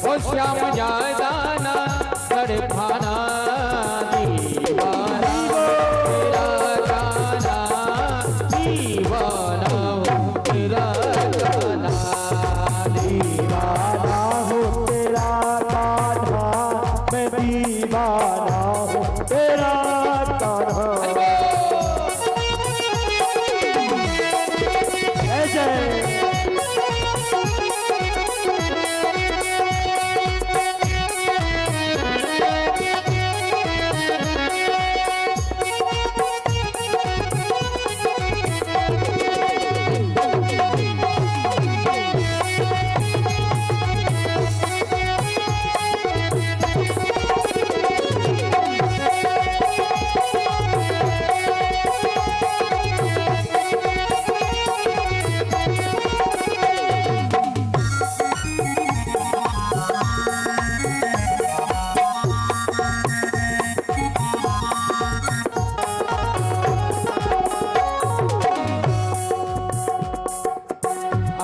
ओ श्याम जादाना करे भाना, दीवाना तेरा कान्हा, दीवाना हूँ तेरा कान्हा, दीवाना हो तेरा कान्हा, मैं दीवाना हो तेरा कान्हा। जय जय।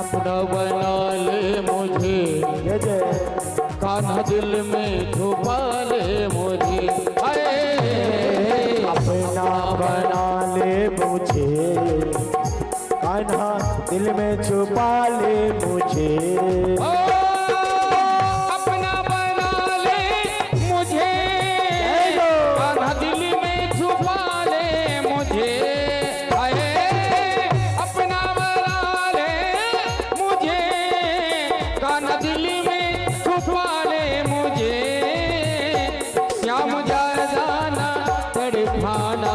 अपना बना ले मुझे, जय जय। कान्हा दिल में छुपा ले मुझे, अरे अपना बना ले मुझे, कान्हा दिल में छुपा ले मुझे। ओ, अपना बना ले मुझे, कान्हा दिल में छुपा ले मुझे, अरे अपना बना ले मुझे, कान्हा दिल में छुपा ले मुझे, श्याम जादाना तड़पाना,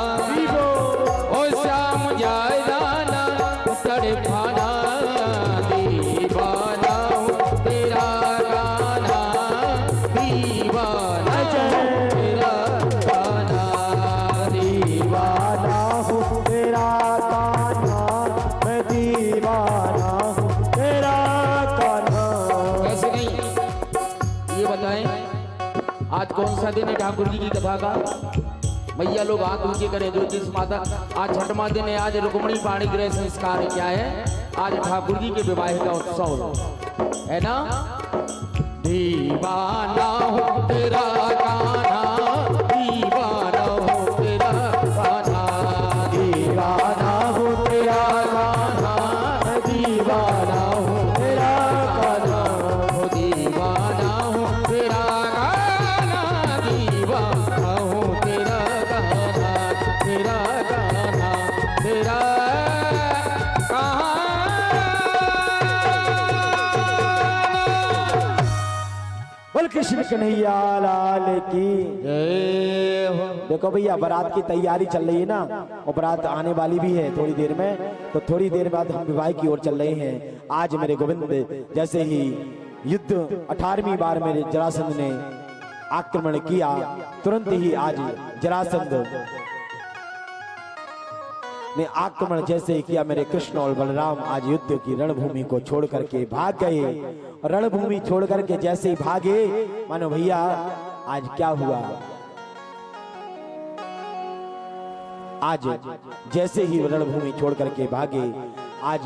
ओ श्याम जादाना तड़पाना, दीवाना हूँ तेरा कान्हा, दीवाना तेरा कान्हा, दीवाना हूँ तेरा कान्हा, मैं दीवाना हूँ तेरा कान्हा। कैसे नहीं, ये बताएं आज कौन सा दिन है ठाकुर जी की कथा का? भैया लोग हाथ ऊंचे करें। ज्योतिष माता, आज छठवां दिन है, आज रुक्मणी पाणी ग्रह संस्कार है। क्या है? आज ठाकुर जी के विवाह का उत्सव है ना। दीवाना हो तेरा कान्हा, दीवाना हो तेरा कान्हा, दीवाना हूँ तेरा कान्हा, मैं दीवाना हूँ तेरा कान्हा। हो दीवाना हो तेरा कान्हा, दीवाना हो तेरा कान्हा, तेरा कान्हा, तेरा कान्हा। बोल कृष्ण कन्हैया लाल की जय हो। देखो भैया, बारात की तैयारी चल रही है ना, और बारात आने वाली भी है थोड़ी देर में। तो थोड़ी देर बाद हम विवाह की ओर चल रहे हैं। आज मेरे गोविंद जैसे ही युद्ध 18वीं बार मेरे जरासंध ने आक्रमण किया, तुरंत ही आज जरासंध ने आक्रमण जैसे ही किया, मेरे कृष्ण और बलराम आज युद्ध की रणभूमि को छोड़ करके भाग गए। और रणभूमि छोड़ करके जैसे ही भागे, मानो भैया आज क्या हुआ, आज जैसे ही रणभूमि छोड़ करके भागे, आज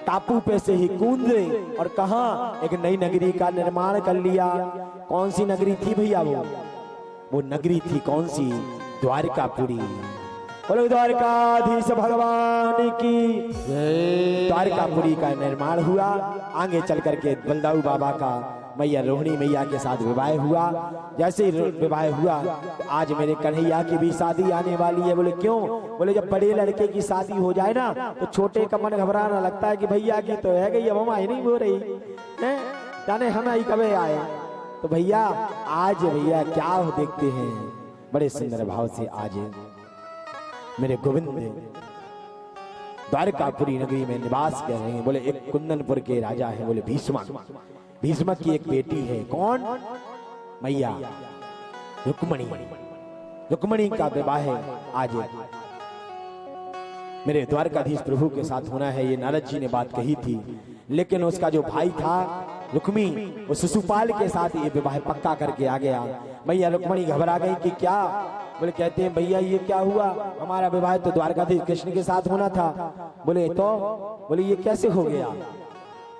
टापू पे से ही कूदे और कहा एक नई नगरी का निर्माण कर लिया। कौन सी नगरी थी भैया? वो नगरी थी कौन सी? द्वारकापुरी। बोलो द्वारकाधीश भगवान की जय। द्वारकापुरी का निर्माण हुआ। आगे चल करके बलदाऊ बाबा का मैया रोहिणी मैया के साथ विवाह हुआ। जैसे ही विवाह हुआ, तो आज मेरे कन्हैया की भी शादी आने वाली है। बोले क्यों? बोले जब बड़े लड़के की शादी हो जाए ना, तो छोटे का मन घबराना लगता है कि भैया की तो है गई, अब हम आई नहीं हो रही है, जाने हम आई कब आए। तो भैया आज भैया क्या देखते हैं, बड़े सुंदर भाव से आज मेरे गोविंद द्वारकापुरी नगरी में निवास कर रहे हैं। बोले एक कुंदनपुर के राजा है, बोले भीष्मक। भीष्मक की एक बेटी है, कौन? मैया रुक्मणी। रुक्मणी का विवाह है आज मेरे द्वारकाधीश प्रभु के साथ होना है, ये नारद जी ने बात कही थी। लेकिन उसका जो भाई था रुक्मी, वो शिशुपाल के साथ ये विवाह पक्का करके आ गया। मैया रुक्मणी घबरा गई कि क्या, बोले कहते हैं भैया ये क्या हुआ, हमारा विवाह तो द्वारकाधीश कृष्ण के साथ होना था। बोले तो, बोले ये कैसे हो गया।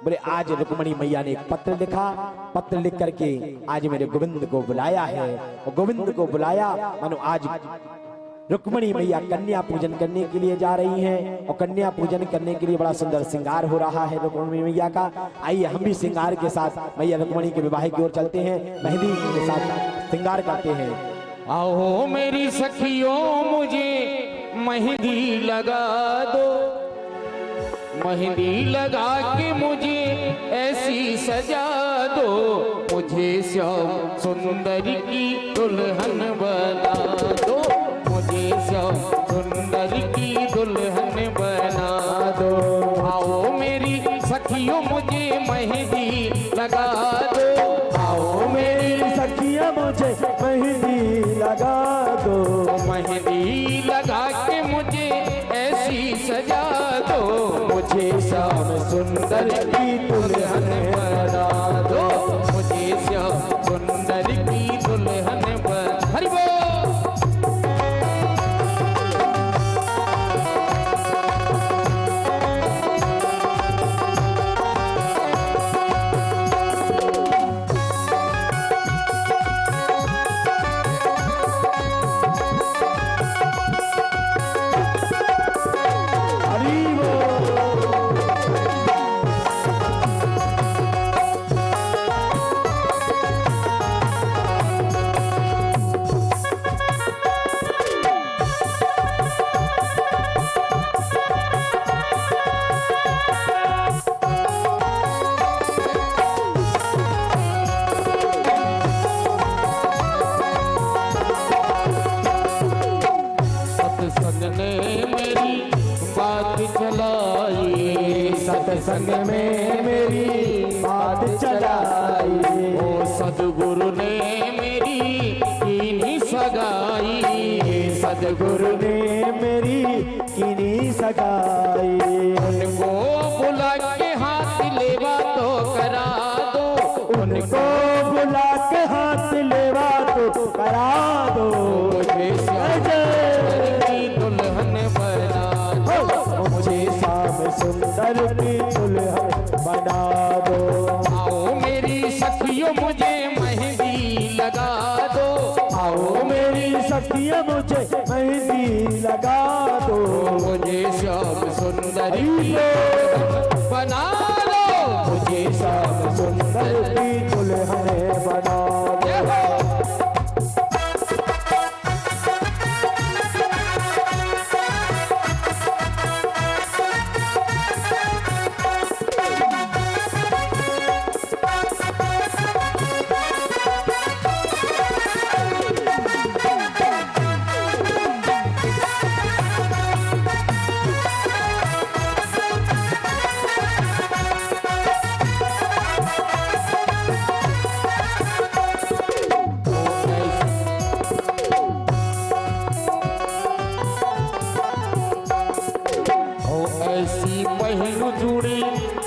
बोले आज रुक्मणी मैया ने एक पत्र लिखा, पत्र लिख करके आज मेरे गोविंद को बुलाया है, और गोविंद को बुलाया मानो आज रुक्मणी मैया कन्या पूजन करने के लिए जा रही हैं, और कन्या पूजन करने के लिए बड़ा सुंदर श्रृंगार हो रहा है रुक्मणी मैया का। आइए हम भी श्रृंगार के साथ मैया रुक्मणी के विवाह की ओर चलते हैं, मेहंदी के साथ श्रृंगार करते हैं। आओ मेरी सखियों मुझे मेहंदी लगा दो, मेहंदी लगा के मुझे ऐसी सजा दो, मुझे श्याम सुंदर की दुल्हन बना दो, मुझे श्याम सुंदर की दुल्हन बना दो। आओ मेरी सखियों मुझे मेहंदी लगा दो, आओ मेरी सखियां मुझे मेहंदी लगा दो, मेहंदी लगा के मुझे ऐसी सजा दो, मुझे श्याम सुंदर की दुल्हन बना दो, मुझे श्याम सुंदर की दुल्हन बना। हरि बोल। सत्संग में मेरी बात चलाई, ओ सदगुरु ने मेरी कीनी सगाई, सदगुरु ने मेरी कीनी सगाई। उनको बुला के हाथ लेवा तो करा दो, उनको बुला के हाथ लेवा तो करा दो, मुझे श्याम की दुल्हन बना दो, मुझे श्याम सुंदर की दुल्हन बना दो। आओ मेरी सखियों मुझे मेहंदी लगा दो, आओ मेरी सखियां मुझे मेहंदी लगा दो, मुझे श्याम सुंदर की बना दो, मुझे श्याम सुंदर की दुल्हन बना दो।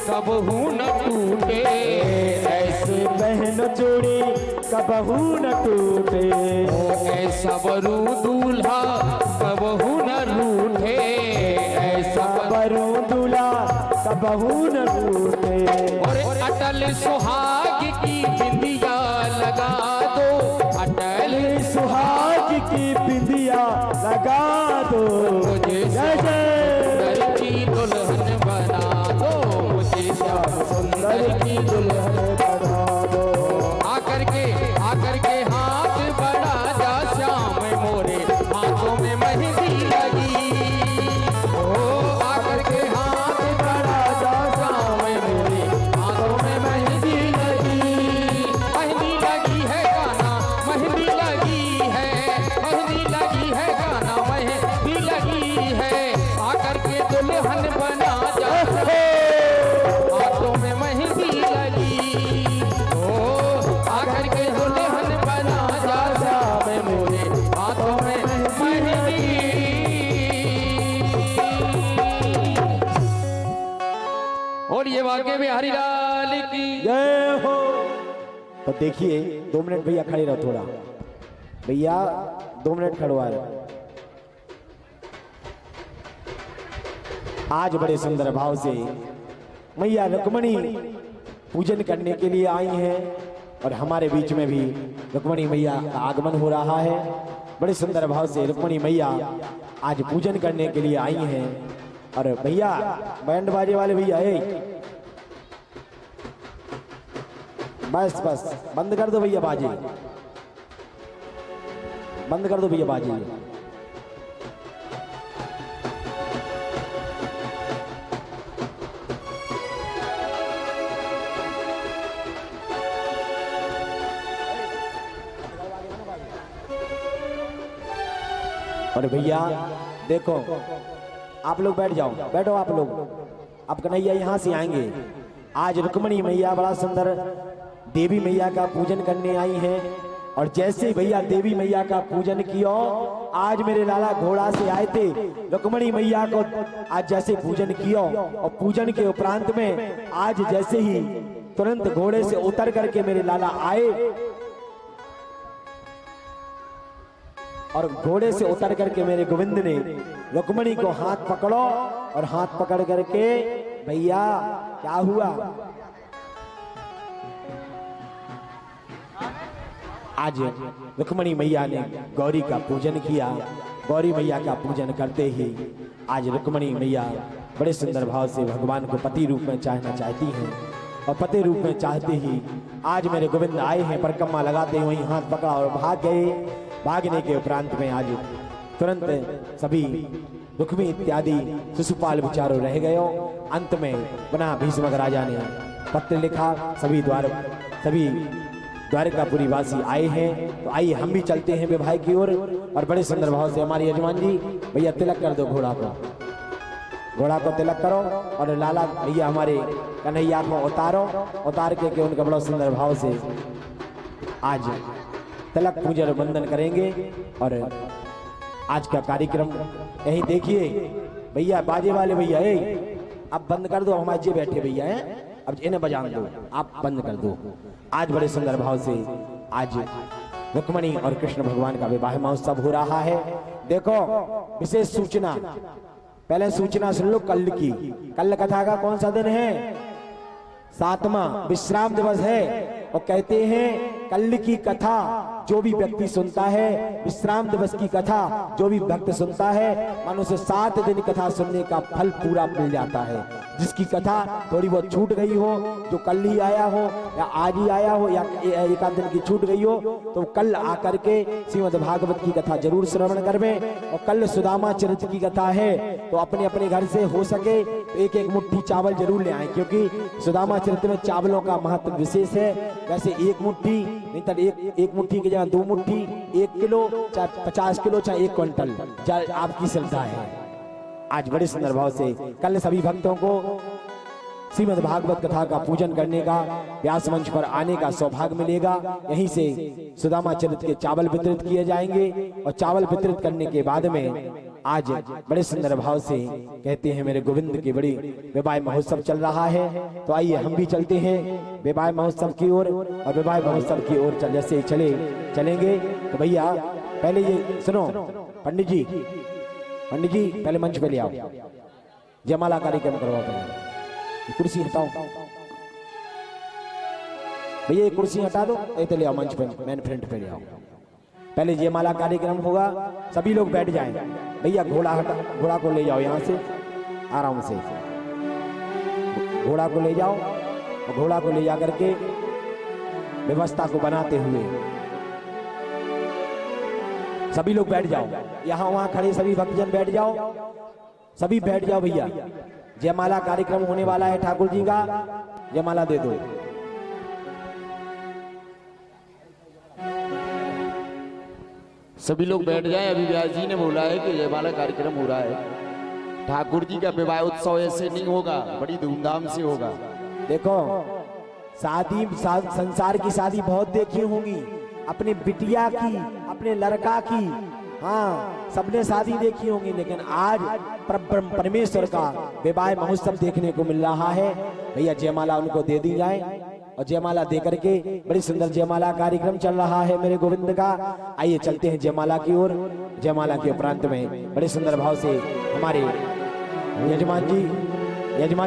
कबहू न टूटे, ऐसे बहन जोड़ी कबहू न टूटे, ऐसा बरू दूल्हा कबहू न रूठे, ऐसा बरू दूल्हा कबहू न टूटे। और अटल सुहाग की बिंदिया लगा दो, अटल सुहाग की बिंदिया लगा दो, मुझे सुंदर की दुल्हन बना दो, मुझे श्याम सुंदर की दुल्हन बना दो। आकर के हाथ बढ़ा जा श्याम मोरे हाथों में मेहंदी लगी, ओ आकर के हाथ बढ़ा जा श्याम मोरे हाथों में मेहंदी लगी, मेहंदी लगी है गाना मेहंदी लगी है, मेहंदी लगी है गाना मेहंदी लगी है, आकर के दुल्हन बना जा हाथों में मेहंदी लगी बिहारी लाल की जय हो। तो देखिए 2 मिनट भैया खड़े रहो थोड़ा, भैया 2 मिनट खड़वा रहे। आज बड़े सुंदर भाव से मैया रुक्मणी पूजन करने के लिए आई हैं और हमारे बीच में भी रुक्मणी मैया का आगमन हो रहा है। बड़े सुंदर भाव से रुक्मणी मैया आज पूजन करने के लिए आई हैं। और भैया बैंड बाजे वाले भैया बस बस बंद कर दो भैया बाजे, बंद कर दो भैया बाजे। और भैया देखो आप लोग बैठ जाओ, बैठो आप लोग। अब कन्हैया यहाँ से आएंगे। आज रुक्मणी मैया बड़ा सुंदर देवी मैया का पूजन करने आई हैं। और जैसे भैया देवी मैया का पूजन किया, आज मेरे लाला घोड़ा से आए थे, रुक्मणी मैया को आज जैसे पूजन किया और पूजन के उपरांत में आज जैसे ही तुरंत घोड़े से उतर करके मेरे लाला आए और घोड़े से उतर करके मेरे गोविंद ने रुक्मणी को हाथ पकड़ो और हाथ पकड़ करके भैया क्या हुआ, आज रुक्मणी मैया ने गौरी का पूजन किया। गौरी मैया का पूजन करते ही आज रुक्मणी मैया बड़े सुंदर भाव से भगवान को पति रूप में चाहना चाहती हैं और पति रूप में चाहते ही आज मेरे गोविंद आए हैं। परिक्रमा लगाते हुए हाथ पकड़ा और भाग गए। भागने के उपरांत में आज तुरंत सभी रुक्मी इत्यादि शिशुपाल विचारों रह गए। अंत में पुनः भीष्मक राजा ने पत्र लिखा। सभी द्वारकापुरी वासी आए हैं। तो आइए हम भी चलते हैं विवाह की ओर। और बड़े सुंदर भाव से हमारे यजमान जी भैया तिलक कर दो घोड़ा को, घोड़ा को तिलक करो और लाला भैया हमारे कन्हैया को उतार के उनका बड़ा सुंदर भाव से आज तिलक पूजन वंदन करेंगे। और आज का कार्यक्रम यही देखिए भैया, बाजे वाले भैया अब बंद कर दो, हमारे जी बैठे भैया हैं, अब इन्हें बजान दो, आप बंद कर दो। आज बड़े सुंदर भाव से आज रुक्मणी और कृष्ण भगवान का विवाह महोत्सव हो रहा है। देखो विशेष सूचना, पहले सूचना सुन लो कल की। कल कथा का कौन सा दिन है? 7वां विश्राम दिवस है। और कहते हैं कल की कथा जो भी व्यक्ति सुनता है, विश्राम दिवस की कथा जो भी भक्त सुनता है, मानो उसे 7 दिन कथा सुनने का फल पूरा मिल जाता है। जिसकी कथा थोड़ी बहुत छूट गई हो, जो कल ही आया हो या आज ही आया हो या एक आध दिन की छूट गई हो, तो कल आकर के श्रीमद् भागवत की कथा जरूर श्रवण करवें। और कल सुदामा चरित्र की कथा है, तो अपने अपने घर से हो सके तो एक एक मुट्ठी चावल जरूर ले आए, क्योंकि सुदामा चरित्र में चावलों का महत्व विशेष है। वैसे एक मुट्ठी नहीं तो एक मुट्ठी की जगह 2 मुट्ठी, 1 किलो चाहे 50 किलो चाहे 1 क्विंटल, आपकी श्रद्धा है। आज बड़े सुंदर भाव से कल सभी भक्तों को श्रीमद् भागवत कथा का पूजन करने का, व्यास मंच पर आने का सौभाग्य मिलेगा। यहीं से सुदामा चरित्र के चावल वितरित किए जाएंगे। और चावल वितरित करने के बाद में आज बड़े सुंदर भाव से कहते हैं मेरे गोविंद की बड़ी विवाह महोत्सव चल रहा है। तो आइए हम भी चलते हैं विवाह महोत्सव की ओर। और विवाह महोत्सव की ओर जैसे चलेंगे तो भैया पहले ये सुनो, पंडित जी पहले मंच पे ले आओ, जयमाला कार्यक्रम करवाओ। पहले कुर्सी हटाओ भैया, ये कुर्सी हटा दो, ले आओ मंच पे, मेन फ्रंट पे ले आओ। पहले जयमाला कार्यक्रम होगा, सभी लोग बैठ जाएं। भैया घोड़ा को ले जाओ यहाँ से, आराम से घोड़ा को ले जाओ। और घोड़ा को ले जा करके व्यवस्था को बनाते हुए सभी लोग बैठ जाओ। यहाँ वहां खड़े सभी भक्तजन बैठ जाओ, सभी बैठ जाओ भैया। जयमाला कार्यक्रम होने वाला है ठाकुर जी का, जयमाला दे दो। सभी लोग बैठ जाएं। अभी व्यास जी ने बोला है कि जयमाला कार्यक्रम हो रहा है। ठाकुर जी का विवाह उत्सव ऐसे नहीं होगा, बड़ी धूमधाम से होगा। देखो शादी संसार की शादी बहुत देखी होंगी, अपने बिटिया की, अपने लड़का की हाँ, सबने शादी देखी होंगी, लेकिन आज परब्रह्म परमेश्वर का विवाह महोत्सव देखने को मिल रहा है। भैया जयमाला उनको दे दी जाए और जयमाला दे करके बड़ी सुंदर जयमाला कार्यक्रम चल रहा है मेरे गोविंद का। आइए चलते हैं जयमाला की ओर। जयमाला के उपरांत में बड़े सुंदर भाव से हमारे यजमान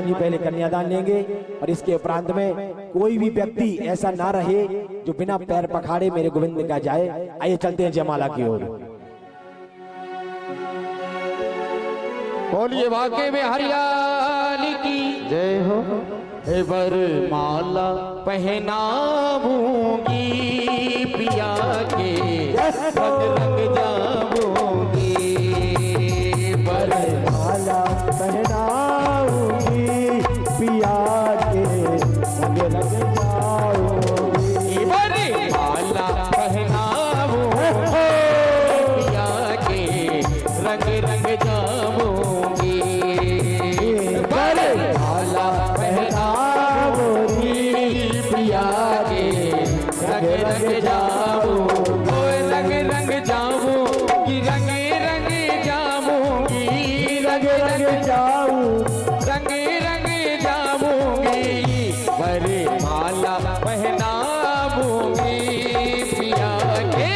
जी पहले कन्यादान लेंगे और इसके उपरांत में कोई भी व्यक्ति ऐसा ना रहे जो बिना पैर पखाड़े मेरे गोविंद का जाए। आइए चलते हैं जयमाला की ओर। बोलिए वाकई में हरियाली की जय हो। हे वरमाला पहनाऊंगी पिया के रंग रंग जाऊंगी। वरमाला पहनाऊंगी पिया के रंग रंग जाऊंगी। वरमाला पहनाऊंगी पिया के रंग रंग जाऊंगी। वरमाला पहनाऊंगी पिया के रंग रंग जाऊंगी। रंग रंग जाऊंगी, रंग रंग जाऊंगी, रंग रंग जाऊं, रंग रंग जाऊंगी। वरमाला पहनाऊंगी पिया के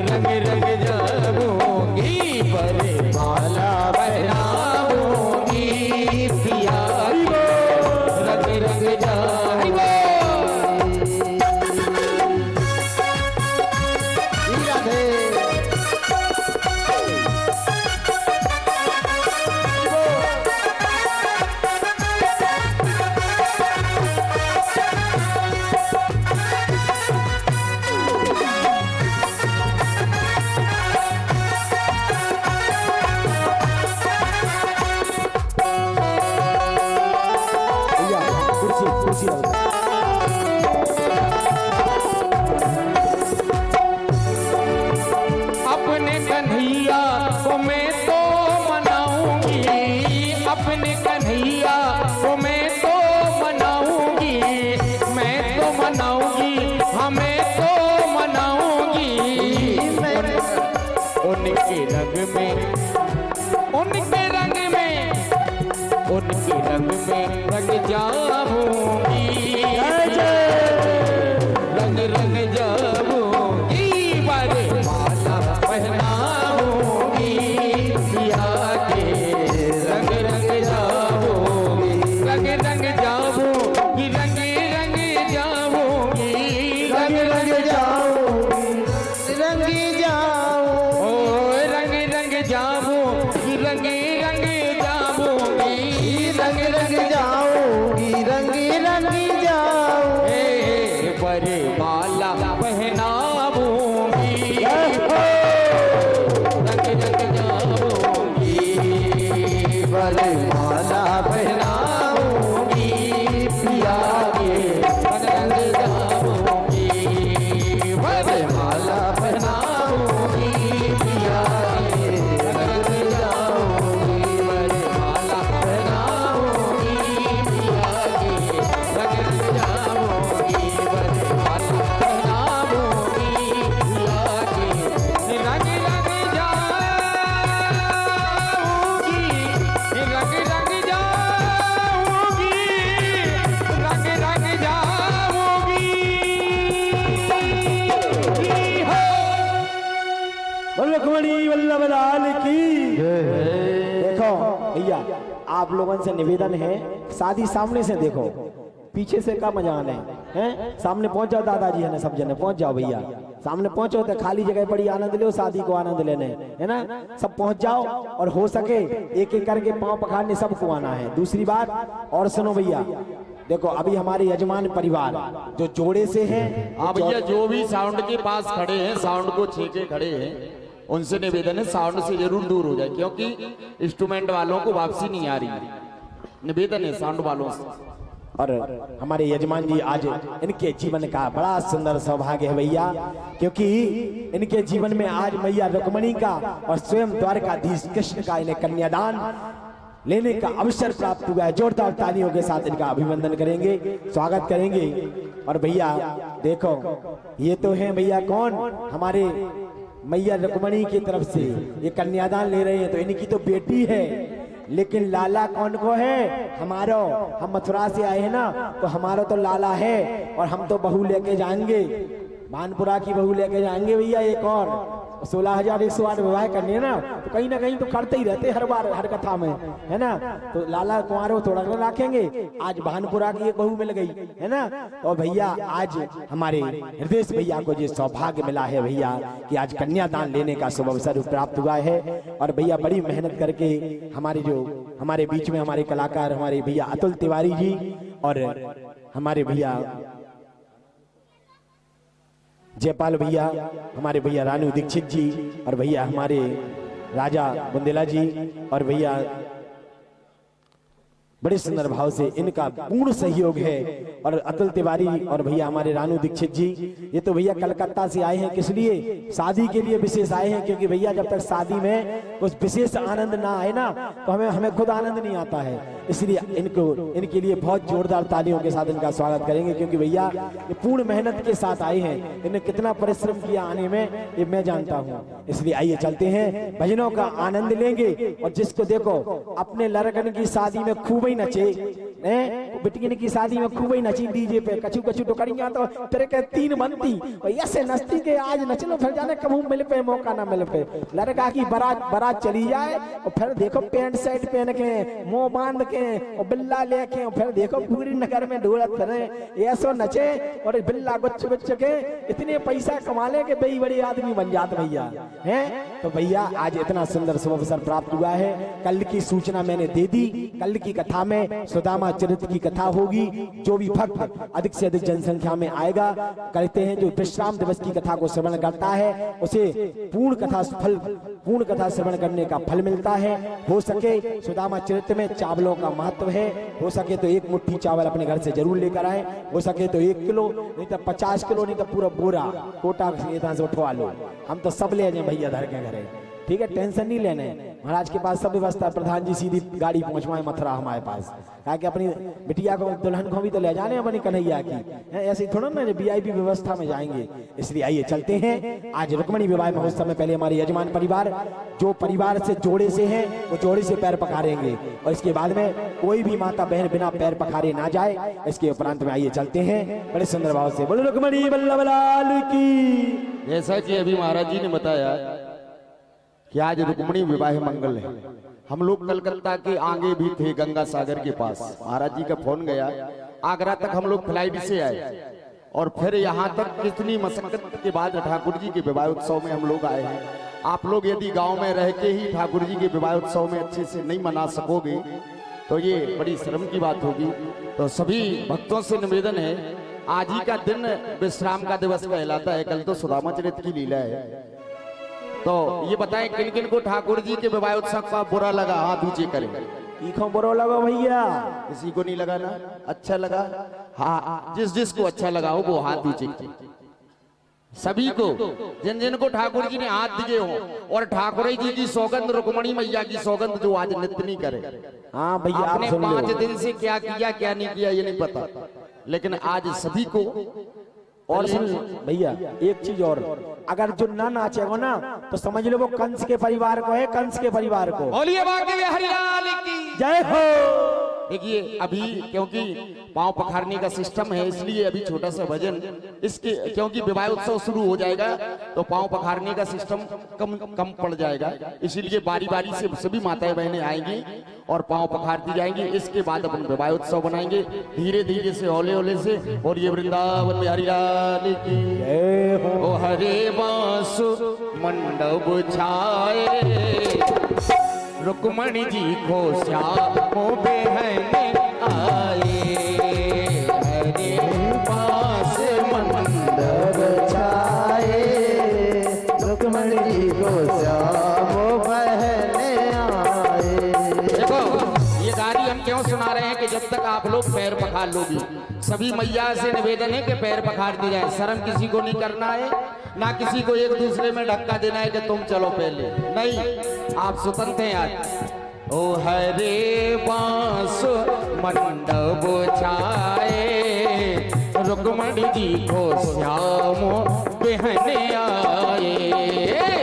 रंग रंग जाऊंगी। वरमाला पहनाऊंगी पिया के रंग रंग जाऊंगी। भैया कुर्सी रखो। अपने कन्हैया को मैं तो मनाऊंगी, अपने कन्हैया को मैं तो मनाऊंगी, मैं तो मनाऊंगी, हमें तो मनाऊंगी। उनके रंग में, उनके रंग में, उनके रंग में रंग जाऊंगी। रंग रंग जाऊंगी। वरमाला पहनाऊंगी पिया के रंग रंग जाऊंगी। रंग रंग जाऊंगी, रंग रंग जाऊंगी, रंग रंग जाऊंगी, रंग जाऊं, ओ रंग रंग जाऊंगी, रंग रंग जाऊंगी, रंग रंग जाऊंगी, रंग रंग जाऊंगी। वरमाला पहनाऊंगी रंग रंग जाऊंगी। वरमाला पहनाऊंगी पिया के रंग रंग जाऊंगी। वरमाला पहनाऊंगी पिया के रंग रंग जाऊंगी। वरमाला पहनाऊंगी पिया के रंग रंग जाऊंगी। वरमाला पहनाऊंगी पिया के रंग रंग जाऊंगी। रंग रंग जाऊंगी, रंग रंग जाऊंगी। हो रुक्मणी वल्लभ लाल की। देखो भैया, आप लोगों से निवेदन है, शादी सामने से देखो, पीछे से का मजा आना है। सामने पहुंच जाओ दादाजी, है ना, सब जने पहुंच जाओ भैया, सामने पहुंचो तो खाली जगह पड़ी, आनंद लो शादी को, आनंद लेने, है ना, सब पहुंच जाओ और हो सके एक एक करके पांव पखाड़ने सबको आना है। दूसरी बात और सुनो भैया, देखो अभी हमारे यजमान परिवार जो जोड़े से हैं, हाँ भैया, जो भी साउंड के पास खड़े हैं, साउंड को छेके खड़े हैं, उनसे निवेदन है साउंड से जरूर दूर हो जाए, क्योंकि इंस्ट्रूमेंट वालों को वापसी नहीं आ रही। निवेदन है साउंड वालों से। और हमारे यजमान जी आज इनके जीवन का बड़ा सुंदर सौभाग्य है भैया, क्योंकि इनके जीवन में आज मैया रुक्मणी का और स्वयं द्वारकाधीश कृष्ण का इन्हें कन्यादान लेने का अवसर प्राप्त हुआ है। जोरदार तालियों के साथ इनका अभिनंदन करेंगे, स्वागत करेंगे। और भैया देखो, ये तो हैं भैया कौन, हमारे मैया रुक्मणी की तरफ से ये कन्यादान ले रहे हैं, तो इनकी तो बेटी है, लेकिन लाला कौन को है? हमारो। हम मथुरा से आए हैं ना, तो हमारा तो लाला है, और हम तो बहू लेके जाएंगे, भानपुरा की बहू लेके जाएंगे भैया। एक और 16,108 विवाह करने ना, तो कहीं ना कहीं तो करते ही रहते हर बार, हर कथा में, है ना। तो लाला कुंवारो थोड़ा ना रखेंगे, आज भानपुरा की एक बहू मिल गई, है ना। और भैया आज हमारे हृदय भैया को ये सौभाग्य मिला है भैया कि आज कन्यादान लेने का शुभ अवसर प्राप्त हुआ है। और भैया बड़ी मेहनत करके हमारे बीच में हमारे कलाकार, हमारे भैया अतुल तिवारी जी, और हमारे भैया जयपाल भैया, हमारे भैया रानू दीक्षित जी, और भैया हमारे राजा बुंदेला जी, और भैया बड़े सुंदर भाव से इनका पूर्ण सहयोग है। और अतुल तिवारी और भैया हमारे रानू दीक्षित जी, ये तो भैया कलकत्ता से आए हैं, किस लिए? शादी के लिए विशेष आए हैं, क्योंकि भैया जब तक शादी में कुछ विशेष आनंद ना आए ना, तो हमें खुद आनंद नहीं आता है। इसलिए इनके लिए बहुत जोरदार तालियों के साथ इनका स्वागत करेंगे, क्योंकि भैया ये पूर्ण मेहनत के साथ आए हैं, इन्होंने कितना परिश्रम किया आने में, ये मैं जानता हूँ। इसलिए आइए चलते हैं, भजनों का आनंद लेंगे। और जिसको देखो अपने लड़कन की शादी में खूब ही नचे, बिटियन की शादी में खूब ही नची, डीजे पे कछु कछु टोकरियां तो तेरे के 3 बनती भैया से नचती के आज नच लो, फिर जाने कभी मिल पे मौका ना मिल पे। लड़का की बारात चली जाए, और फिर देखो पैंट शर्ट पहन के, मुंह बांध के, और बिल्ला लेके, और फिर देखो पूरी नगर में ढोलक फिरे, ऐसो नचे और बिल्ला गुच्छ गुच्छ के इतने पैसा कमा ले के बड़ी बड़ी आदमी बन जाते भैया, हैं। तो भैया आज इतना सुंदर शुभ अवसर प्राप्त हुआ है। कल की सूचना मैंने दे दी, कल की कथा में सुदामा चरित्र की कथा होगी। जो भी भक्त अधिक से अधिक जनसंख्या में आएगा, कहते हैं जो विश्राम दिवस की कथा को श्रवण करता है, उसे पूर्ण कथा श्रवण करने का फल मिलता है। हो सके सुदामा चरित्र में चावलों का महत्व है, हो सके तो 1 मुट्ठी चावल अपने घर से जरूर लेकर आए, हो सके तो 1 किलो, नहीं तो 50 किलो, नहीं तो पूरा बोरा कोटा से उठवा लो। हम तो सब ले जाए भैया धर के घरे, ठीक है, टेंशन नहीं लेने। महाराज के पास सब व्यवस्था, प्रधान जी सीधी गाड़ी पहुंचवाए मथुरा हमारे पास, कहा कि अपनी बिटिया को, दुल्हन को भी तो ले जाने अपनी कन्हैया की, ऐसे थोड़ा ना VIP व्यवस्था में जाएंगे। इसलिए आइए चलते हैं। आज रुक्मणी विवाह महोत्सव में पहले हमारे यजमान परिवार, जो परिवार से जोड़े से हैं, वो जोड़े से पैर पखारेंगे, और इसके बाद में कोई भी माता बहन बिना पैर पखारे ना जाए। इसके उपरांत में आइए चलते हैं बड़े सुंदर भाव से, बोलो रुक्मणी वल्लभ लाल की। जैसा कि अभी महाराज जी ने बताया कि आज रुक्मणी विवाह मंगल है। हम लोग कलकत्ता के आगे भी थे, गंगा सागर के पास। महाराज जी का फोन गया, आगरा तक हम लोग फ्लाइट से आए, और फिर यहाँ तक कितनी मशक्कत के बाद ठाकुर जी के विवाह उत्सव में हम लोग आए हैं। आप लोग यदि गांव में रह के ही ठाकुर जी के विवाह उत्सव में अच्छे से नहीं मना सकोगे, तो ये बड़ी शर्म की बात होगी। तो सभी भक्तों से निवेदन है, आज ही का दिन विश्राम का दिवस कहलाता है, कल तो सुदामा चरित्र की लीला है। तो ये बताएं किन किन को ठाकुर जी के विवाह उत्सव का बुरा लगा, हाथ ऊंचे करें। इको बुरा लगा भैया, किसी को नहीं लगा ना? अच्छा लगा? हाँ, जिसको अच्छा लगा हो वो हाथ ऊंचे करें। सभी को, जिन जिन को ठाकुर जी ने हाथ दिए हो, और ठाकुर जी की सौगंध, रुक्मणी मैया की सौगंध जो आज नित्य नहीं करे। हाँ भैया, आपने 5 दिन से क्या किया क्या नहीं किया ये नहीं पता, लेकिन आज सभी को। और सुन भैया एक चीज और, अगर जो ना नाचेगा ना, तो समझ लो वो कंस के परिवार को है, कंस के परिवार को। बोलिए बाकी हरिलाल की जय हो। देखिए अभी क्योंकि पांव पखारने का सिस्टम है, इसलिए अभी छोटा सा भजन इसके, क्योंकि विवाह उत्सव शुरू हो जाएगा तो पांव पखारने का सिस्टम कम पड़ जाएगा, इसीलिए बारी बारी से सभी माताएं बहनें आएंगी और पांव पखारती जाएंगी। इसके बाद अपन विवाह उत्सव बनाएंगे धीरे धीरे से, हौले हौले से। और ये वृंदावन में हरिलाल की ओ हरे बांस मंडप छाए, रुक्मणी जी को श्यामो बहन आए, हरे बांस मंडप छाए, रुक्मणी जी को श्यामो बहन आए। देखो ये गाड़ी हम क्यों सुना रहे हैं कि जब तक आप लोग पैर पखार लोगी, सभी मैया से निवेदन है कि पैर पखार दी जाए। शर्म किसी को नहीं करना है, ना किसी को एक दूसरे में धक्का देना है कि तुम चलो पहले, नहीं, आप स्वतंत्र हैं आज। ओ हरे बांस मंडप छाए, रुक्मणी जी को श्याम बहन आए।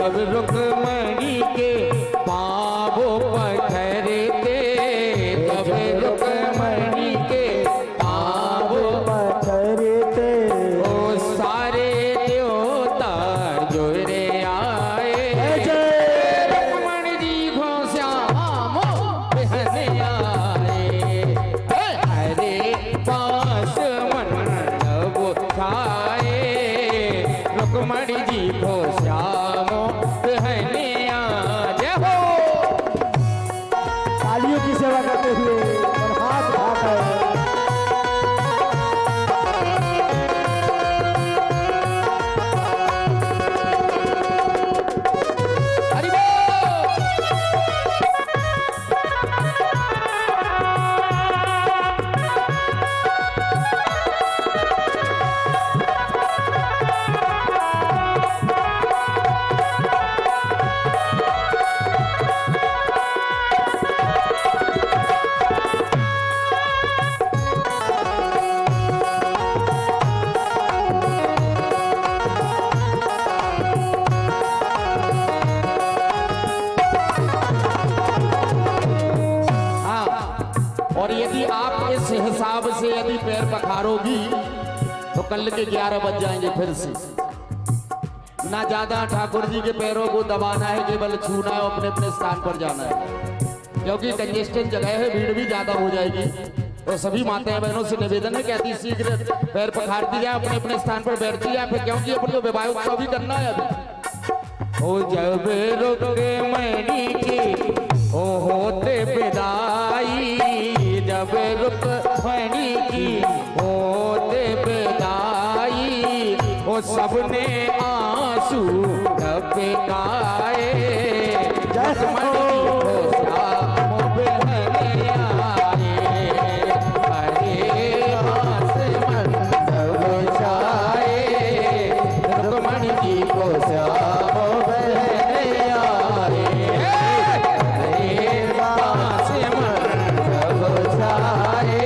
जब रुक्मणी के पाँव पथरते, जब रुक्मणी के पाँव पथरते, ओ सारे देवता जोरे आए, रुक्मणी जी को श्याम पहने आए, हरे पास मंडप छाए, रुक्मणी जी को श्याम पहने आए। हो तालियों की सेवा करते हुए और हाथ उठाकर हरि बोल। और यदि आप इस हिसाब से यदि पैर पखारोगी तो कल के 11 बज जाएंगे फिर से। ना ज्यादा ठाकुर जी के पैरों को दबाना है, केवल छूना है, अपने अपने स्थान पर जाना है, क्योंकि कंजेस्टेड जगह है, भीड़ भी ज्यादा हो जाएगी। तो सभी माताएं बहनों से निवेदन है, कहती शीघ्र पैर पखारती जाए, अपने अपने स्थान पर बैठती जाए, फिर क्योंकि अपन को विवाह उत्सव भी करना है अभी। ओ जब रुक्मणी की ओ होते विदाई, जब रुक्मणी की होते विदाई, ओ सबने आंसू टपकाए, रुक्मणी को श्याम पहने आए, हरे हाथ मंडप छाए, रुक्मणी जी को श्याम पहने आए, हरे हाथ मंडप छाए,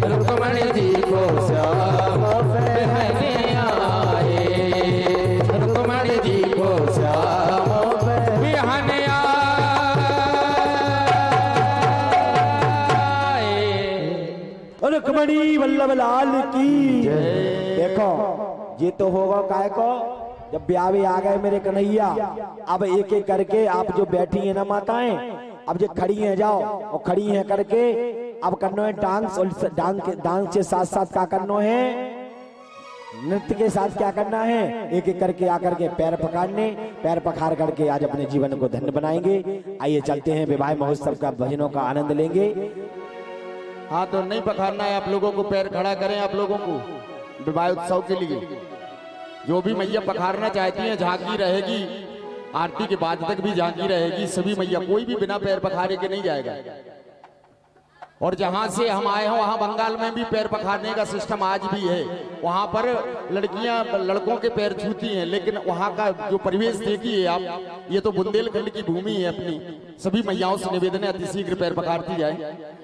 रुक्मणी जी को श्याम पहने आए, रुक्मणी जी को श्याम पहने आए। रुक्मणी वल्लभ लाल की देखो ये तो होगा काय को जब ब्याह आ गए मेरे कन्हैया। अब एक एक करके आप जो बैठी है ना माताएं, अब जो खड़ी हैं जाओ और खड़ी हैं करके अब करना है डांस, और डांस के साथ साथ क्या करना है, नृत्य के साथ क्या करना है, एक एक करके आकर के पैर पखारने, पैर पखार करके आज अपने जीवन को धन्य बनाएंगे। आइए चलते हैं विवाह महोत्सव का भजनों का आनंद लेंगे। हाँ तो नहीं पखारना है आप लोगों को, पैर खड़ा करें आप लोगों को विवाह उत्सव के लिए। जो भी मैया पखारना चाहती हैं झांकी रहेगी, आरती के बाद तक भी झांकी रहेगी। सभी मैया, कोई भी बिना पैर पखारे के नहीं जाएगा। और जहां से हम आए हैं वहां बंगाल में भी पैर पखारने का सिस्टम आज भी है। वहां पर लड़कियां लड़कों के पैर छूती हैं, लेकिन वहां का जो परिवेश देखिए आप, ये तो बुंदेलखंड की भूमि है अपनी। सभी मैयाओं से निवेदन है अतिशीघ्र पैर पखारती जाए।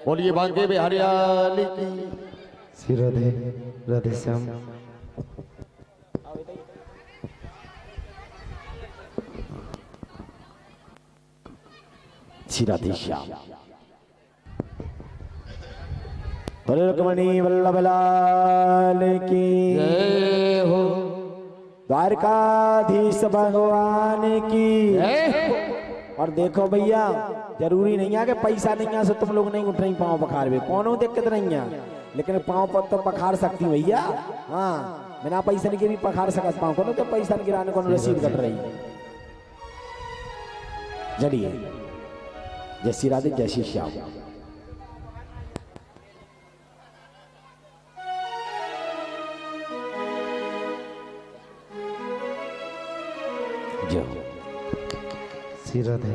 बोलिए बांके बिहारी की राधे राधे श्याम। श्री राधे श्याम। बोले रुक्मणी वल्लभ लाल की जय हो, द्वारकाधीश भगवान की। जय हो। और देखो भैया, जरूरी नहीं है कि पैसा नहीं है से तुम लोग नहीं उठ रही पाँव पखार में, कोनो दिक्कत नहीं है, लेकिन पाँव पर तो पखार सकती भैया। हाँ, बिना पैसा के भी पखार सकत पाँव को, तो पैसा गिराने को रसीद कट रही। जरिए जय श्री राधे, जय श्री श्याम। जय श्री राधे।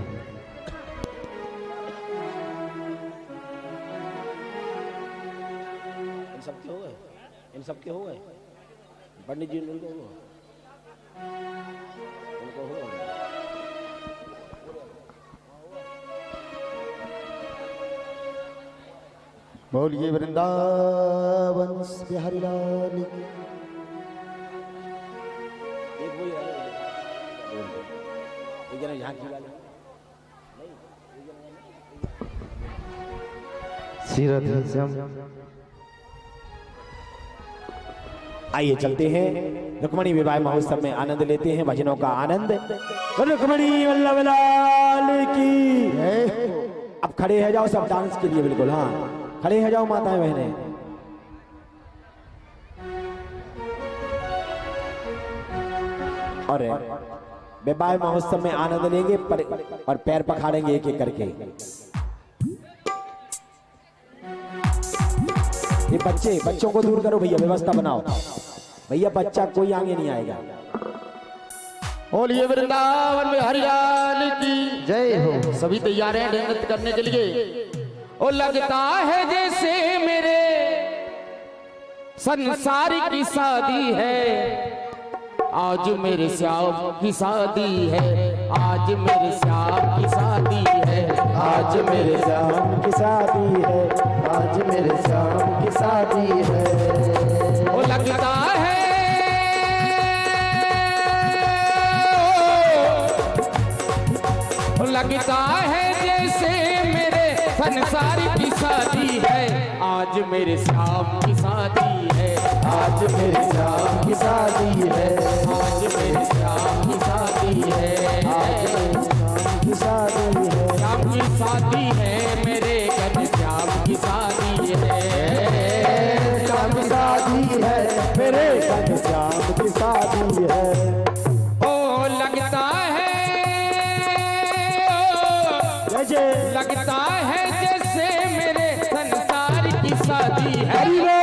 इन सबके हो गए, इन सबके हो गए, पंडित जी उनको हो गए। बोलिए वृंदावन बिहारी लाल की। एक वही है। एक जना झांकी वाले श्री राधे श्याम। आइए चलते हैं रुक्मणी विवाह महोत्सव में आनंद लेते हैं, भजनों का आनंद। रुक्मणी वल्लभ लाल की। अब खड़े हो जाओ सब डांस के लिए, बिल्कुल हाँ खड़े हो जाओ माताएं बहनें। और विवाह महोत्सव में आनंद लेंगे और पैर पखाड़ेंगे एक एक करके। ये बच्चों को दूर करो भैया, व्यवस्था बनाओ भैया, बच्चा कोई आगे नहीं आएगा। बोलिए वृंदावन में हरियाल की जय हो। सभी तैयार हैं नृत्य करने के लिए। ओ लगता है जैसे मेरे संसार की शादी है, आज मेरे श्याम की शादी है, आज मेरे श्याम की शादी है, आज मेरे श्याम की शादी है, आज मेरे श्याम की शादी है। ओ लगता है ओ लगता है जैसे मेरे संसार की शादी है, आज मेरे श्याम की शादी है, आज मेरे श्याम की शादी है, आज मेरे श्याम की शादी है, आज मेरे श्याम की शादी है। श्याम की शादी है, मेरे घन श्याम की शादी है, श्याम की शादी है, मेरे घन श्याम की शादी है। ओ लगता है लगता है जैसे मेरे संसार की शादी है, मेरे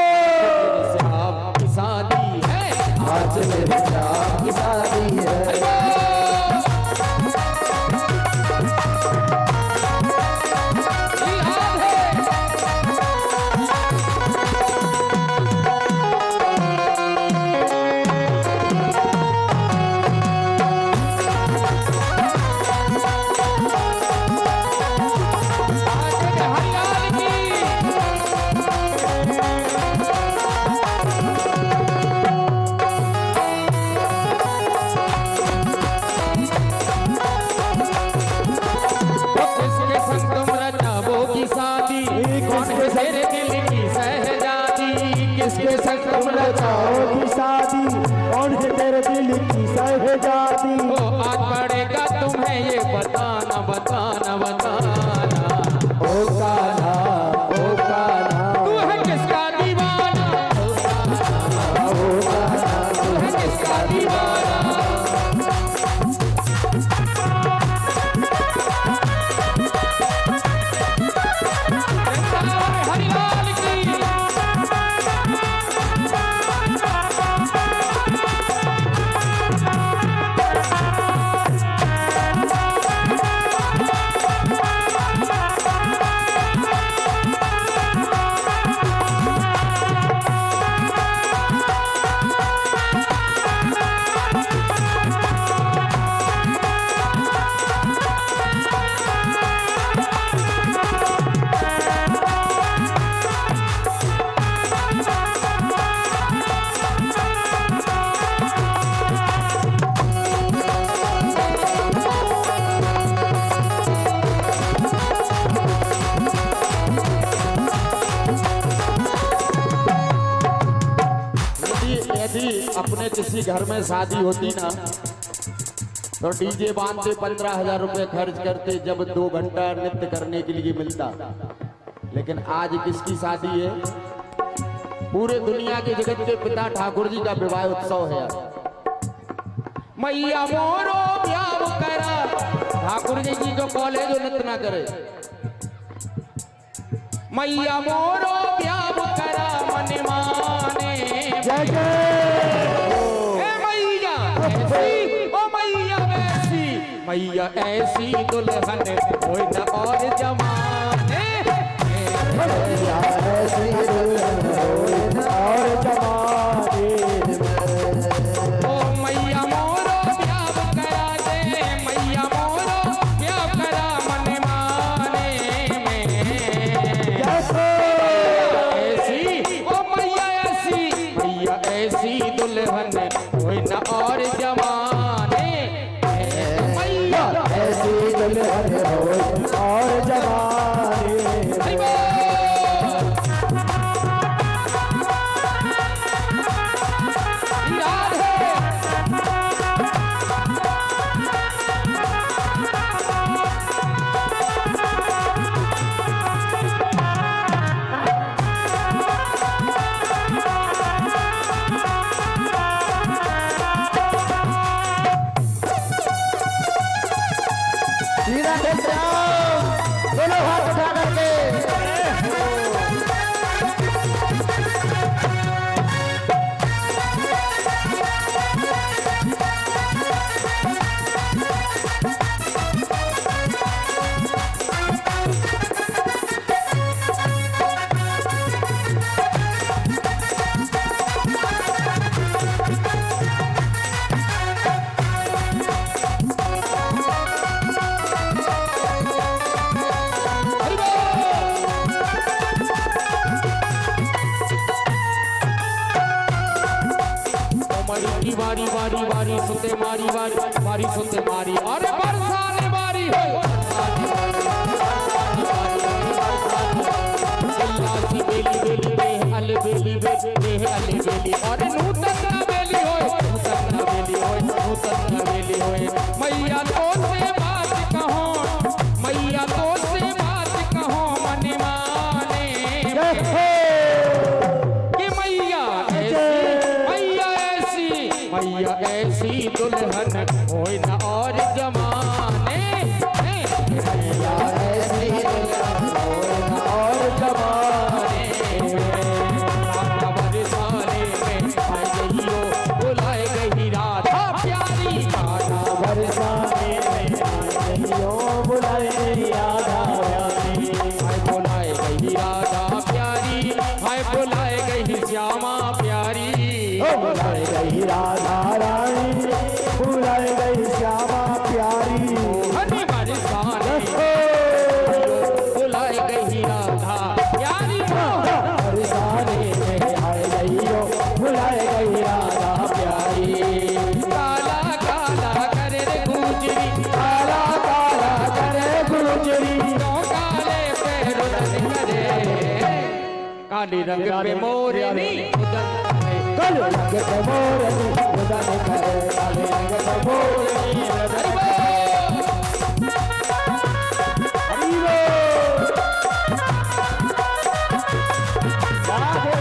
श्याम की शादी है, आज मेरे श्याम की शादी है। किसके संग तुम रचाओगी शादी, कौन है तेरे दिल की सहजादी। ओ आज पड़ेगा तुम्हें ये बताना बताना बताना, ओ कान्हा ओ कान्हा, तू है किसका दीवाना, ओ कान्हा तू है किसका दीवाना। हरिलाल की अपने किसी घर में शादी होती ना तो डीजे बांधते 15,000 रुपए खर्च करते जब 2 घंटा नृत्य करने के लिए मिलता। लेकिन आज किसकी शादी है? पूरे दुनिया के जगत के पिता ठाकुर जी का विवाह उत्सव है। मैया मोरो ब्याह करा, ठाकुर जी की जो कॉलेज नृत्य ना करे। मैया मोरो ब्याह करा मन माने, जय जय मैया ऐसी दुल्हन कोई न और जमाने, मैया ऐसी दुल्हन कोई न और जमाने। ओ मैया मोरो ब्याह करा दे, मैया मोरो ब्याह करा मन माने में। ऐसी ओ मैया ऐसी दुल्हन कोई न और जमाने। राधे श्याम दोनों हाथ उठा करके बारी बारी बारी सुते मारी बारी बारी सुते मारी अरे बरसाने बारी हो सी बेली बेली बे अल बेली बे अल बेली अरे नूतन बेली हो नूतन बेली हो नूतन बेली हो मैया तो से बात कहो मैया तो से बात कहो मन माने कि मैया ऐसी दुल्हन होई न और जमाने मैया ऐसी दुल्हन होई न और जमाने बरसाने में आई गई बुलाए गई राधा प्यारी राधा बरसाने में आई गई बुलाए गई राधा प्यारी आई बुलाए गई राधा प्यारी आई बुलाए गई श्यामा प्यारी बुलाए गई राधा रानी बुलाए गई श्यामा प्यारी हनी बरसाने बुलाए गई राधा प्यारी बरसाने में आए गई हो बुलाए गई राधा प्यारी काला काला करे रे गुजरी काला काला करे गुजरी तो काले पे रुदन करे काली रंग पे मोरनी काले रंग पे मोरनी रुदन करे काले रंग पे मोरनी रुदन करे हरीरो राधे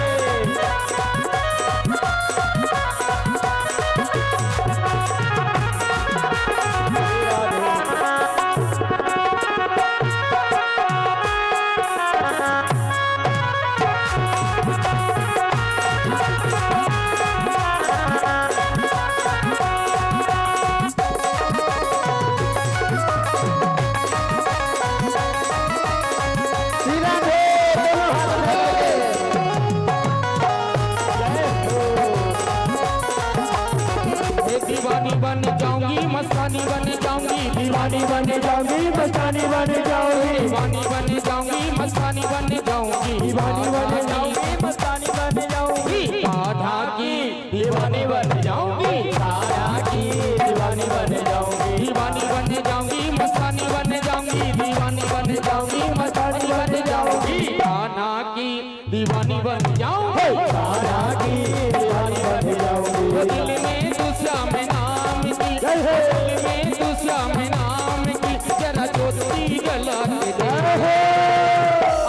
दीवानी बन जाऊंगी मस्तानी बन जाऊंगी दीवानी बन जाऊंगी मस्तानी बन जाऊंगी दीवानी बन जाऊंगी मस्तानी बन जाऊंगी दीवानी बन जाऊंगी मस्तानी बन जाऊंगी राधा की दीवानी बन जाऊंगी राधा की दीवानी बन जाऊंगी दीवानी बन जाऊंगी मस्तानी बन जाऊंगी दीवानी बन जाऊंगी मस्तानी बन जाऊंगी राधा की दीवानी बन जाऊंगी राधा की दीवानी बन जाऊंगी दिल में दूसरा में नाम की दिल में दूसरा में नाम की जरा ज्योति जला के दे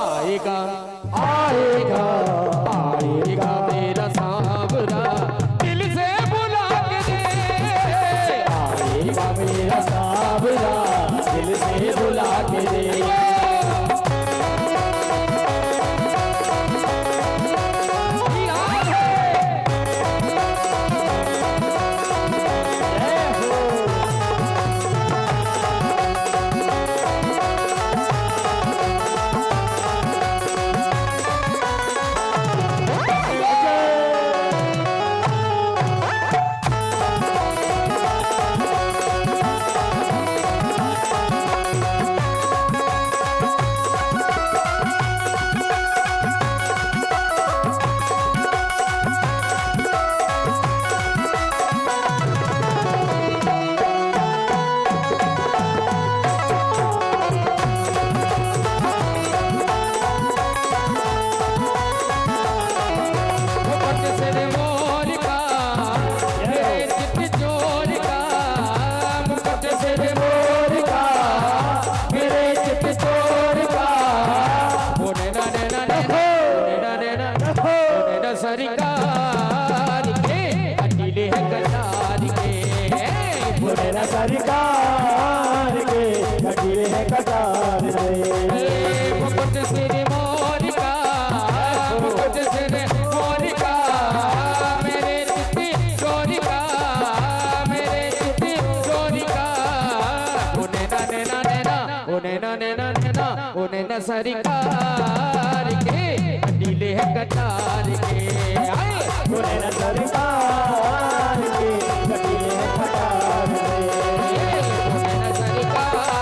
आएगा आएगा आएगा मेरा सावरा दिल से बुला के दे आएगा मेरा सावरा दिल से बुला के दे सरकार के अकेले है कतार के मेरा सरकार के अकेले हैं कटार रे। मुकुट सिर मोर का, मुकुट सिर मोर का, मेरे चित्ती चोर का, मेरे चित्ती चोर का। उन्हें ना नैना नैना, उन्हें ना नैना नैना, उन्हें न सरकार के नीले है कटार के। उन्हें न सरकार के कटीले हैं कटार रे। उन्हें न सरकार के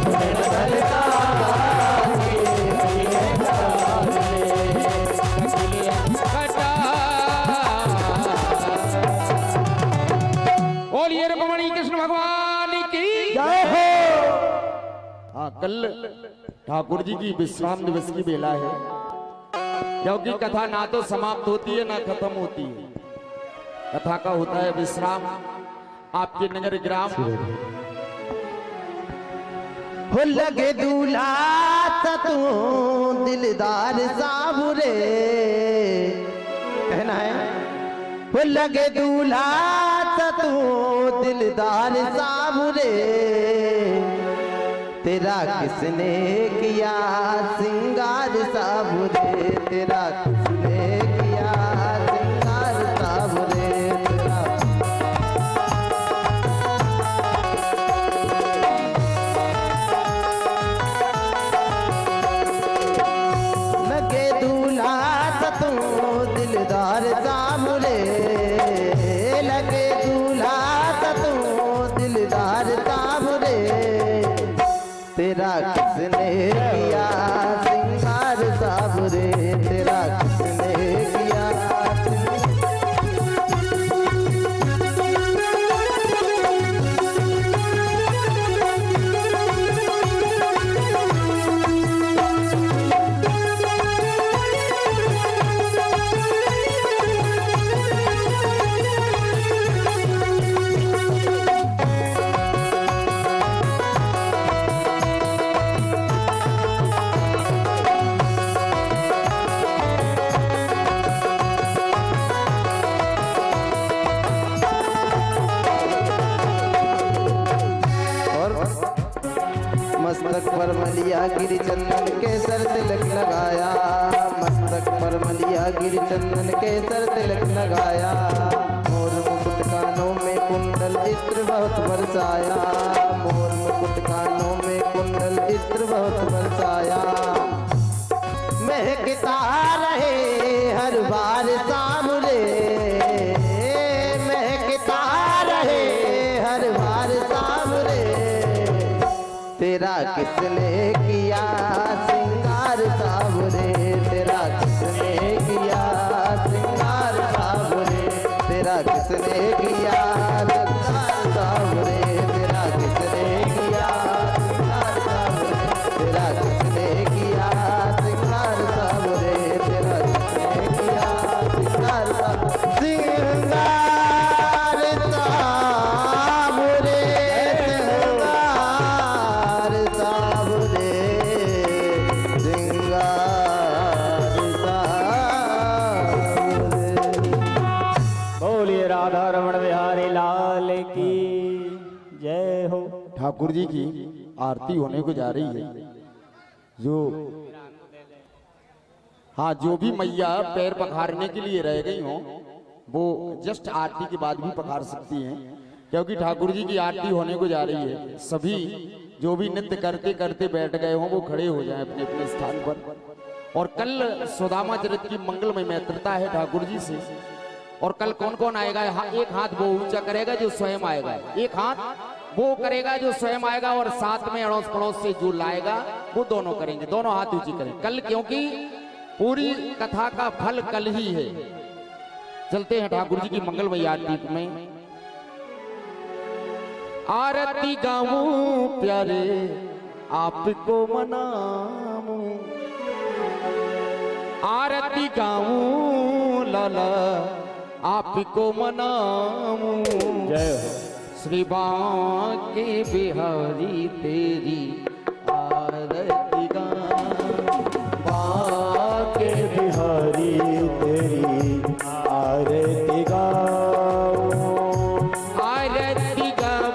उन्हें न सरकार के कटीले हैं कटार रे। बोलिए रुक्मणी कृष्ण भगवान की जय हो। हाँ, कल ठाकुर जी की विश्राम दिवस की बेला है, क्योंकि कथा ना तो समाप्त होती है ना खत्म होती है। कथा का होता है विश्राम। आपके नगर ग्राम हो लगे दूल्हा तू दिलदार साबुरे, कहना है हो लगे दूल्हा तू दिलदार साबुरे। तेरा किसने किया सिंगार साबुरे, तेरा किसने किया सिंगार साबुरे। तेरा लगे दूल्हा तू दिलदार साबुरे, लगे दूल्हा तू दिलदार साबुरे। तेरा किसने किया सिंगार साबुरे, तेरा किसने किया। मस्तक पर मलिया गिर चंदन के सर तिलक लगाया, मस्तक पर मलिया गिर चंदन के सर तिलक लगाया। मोर मुकुट कानों में कुंडल इत्र बहुत बरसाया, मोर मुकुट कानों में कुंडल इत्र बहुत बरसाया। महकता रहे हर बार सामने, महकता रहे हर बार सामने। तेरा किसने किया सिंगार साबुरे, तेरा किसने किया सिंगार साबुरे। तेरा किसने किया सिंगार साबुरे, तेरा किसने किया सिंगार साबुरे। तेरा किसने किया सिंगार साबुरे, तेरा किसने किया सिंगार साबुरे। सिंगार साबुरे, बोलिए राधा रमण बिहारी लाल की जय हो। ठाकुर जी की आरती होने को जा रही है। जो हाँ, जो भी मैया पैर पखारने के लिए रह गई हो वो जस्ट आरती के बाद भी पखार सकती हैं, क्योंकि ठाकुर जी की आरती होने को जा रही है। सभी जो भी नृत्य करते करते बैठ गए हों वो खड़े हो जाएं अपने अपने स्थान पर। और कल सुदामा चरित्र की मंगलमय मैत्रता है ठाकुर जी से। और कल कौन कौन आएगा? एक हाथ वो ऊंचा करेगा जो स्वयं आएगा, एक हाथ वो करेगा जो स्वयं आएगा, और साथ में अड़ोस पड़ोस से जो लाएगा वो दोनों करेंगे, दोनों हाथ ऊंची करेंगे कल, क्योंकि पूरी कथा का फल कल ही है। चलते हैं ठाकुर जी की मंगलमय आरती में। आरती गाऊं प्यारे आपको मनाऊं, आरती गाऊं लाला आपको मनाऊं। जय हो। श्री बांके बिहारी तेरी आरती गाऊं, बांके बिहारी तेरी आरती गाऊं, आरती गाऊं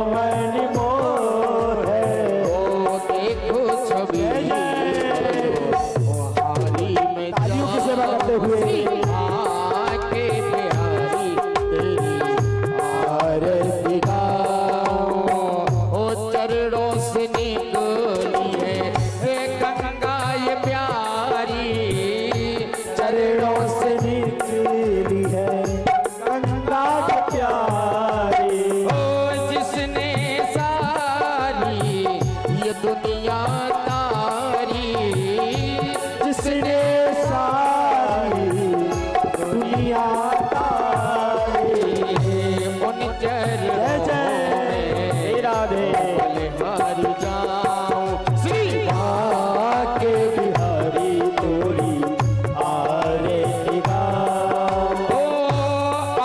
मन मोह है। ओ देखो छवि हारी में तालियों की सेवा करते हुए आके बिहारी तेरी आरती गाओ। ओ चरणों से निकली है गंगा ये प्यारी, चरणों से निकली है गंगा की प्यारी। ओ जिसने सारी ये दुनिया तारी, जिसने सारी दुनिया तारी। उन चरणों जय जय राधे हारी जाऊं श्री आके बिहारी तोरी आरती गाओ। ओ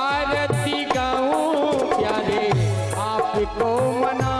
आरती गाऊं प्यारे आपको मना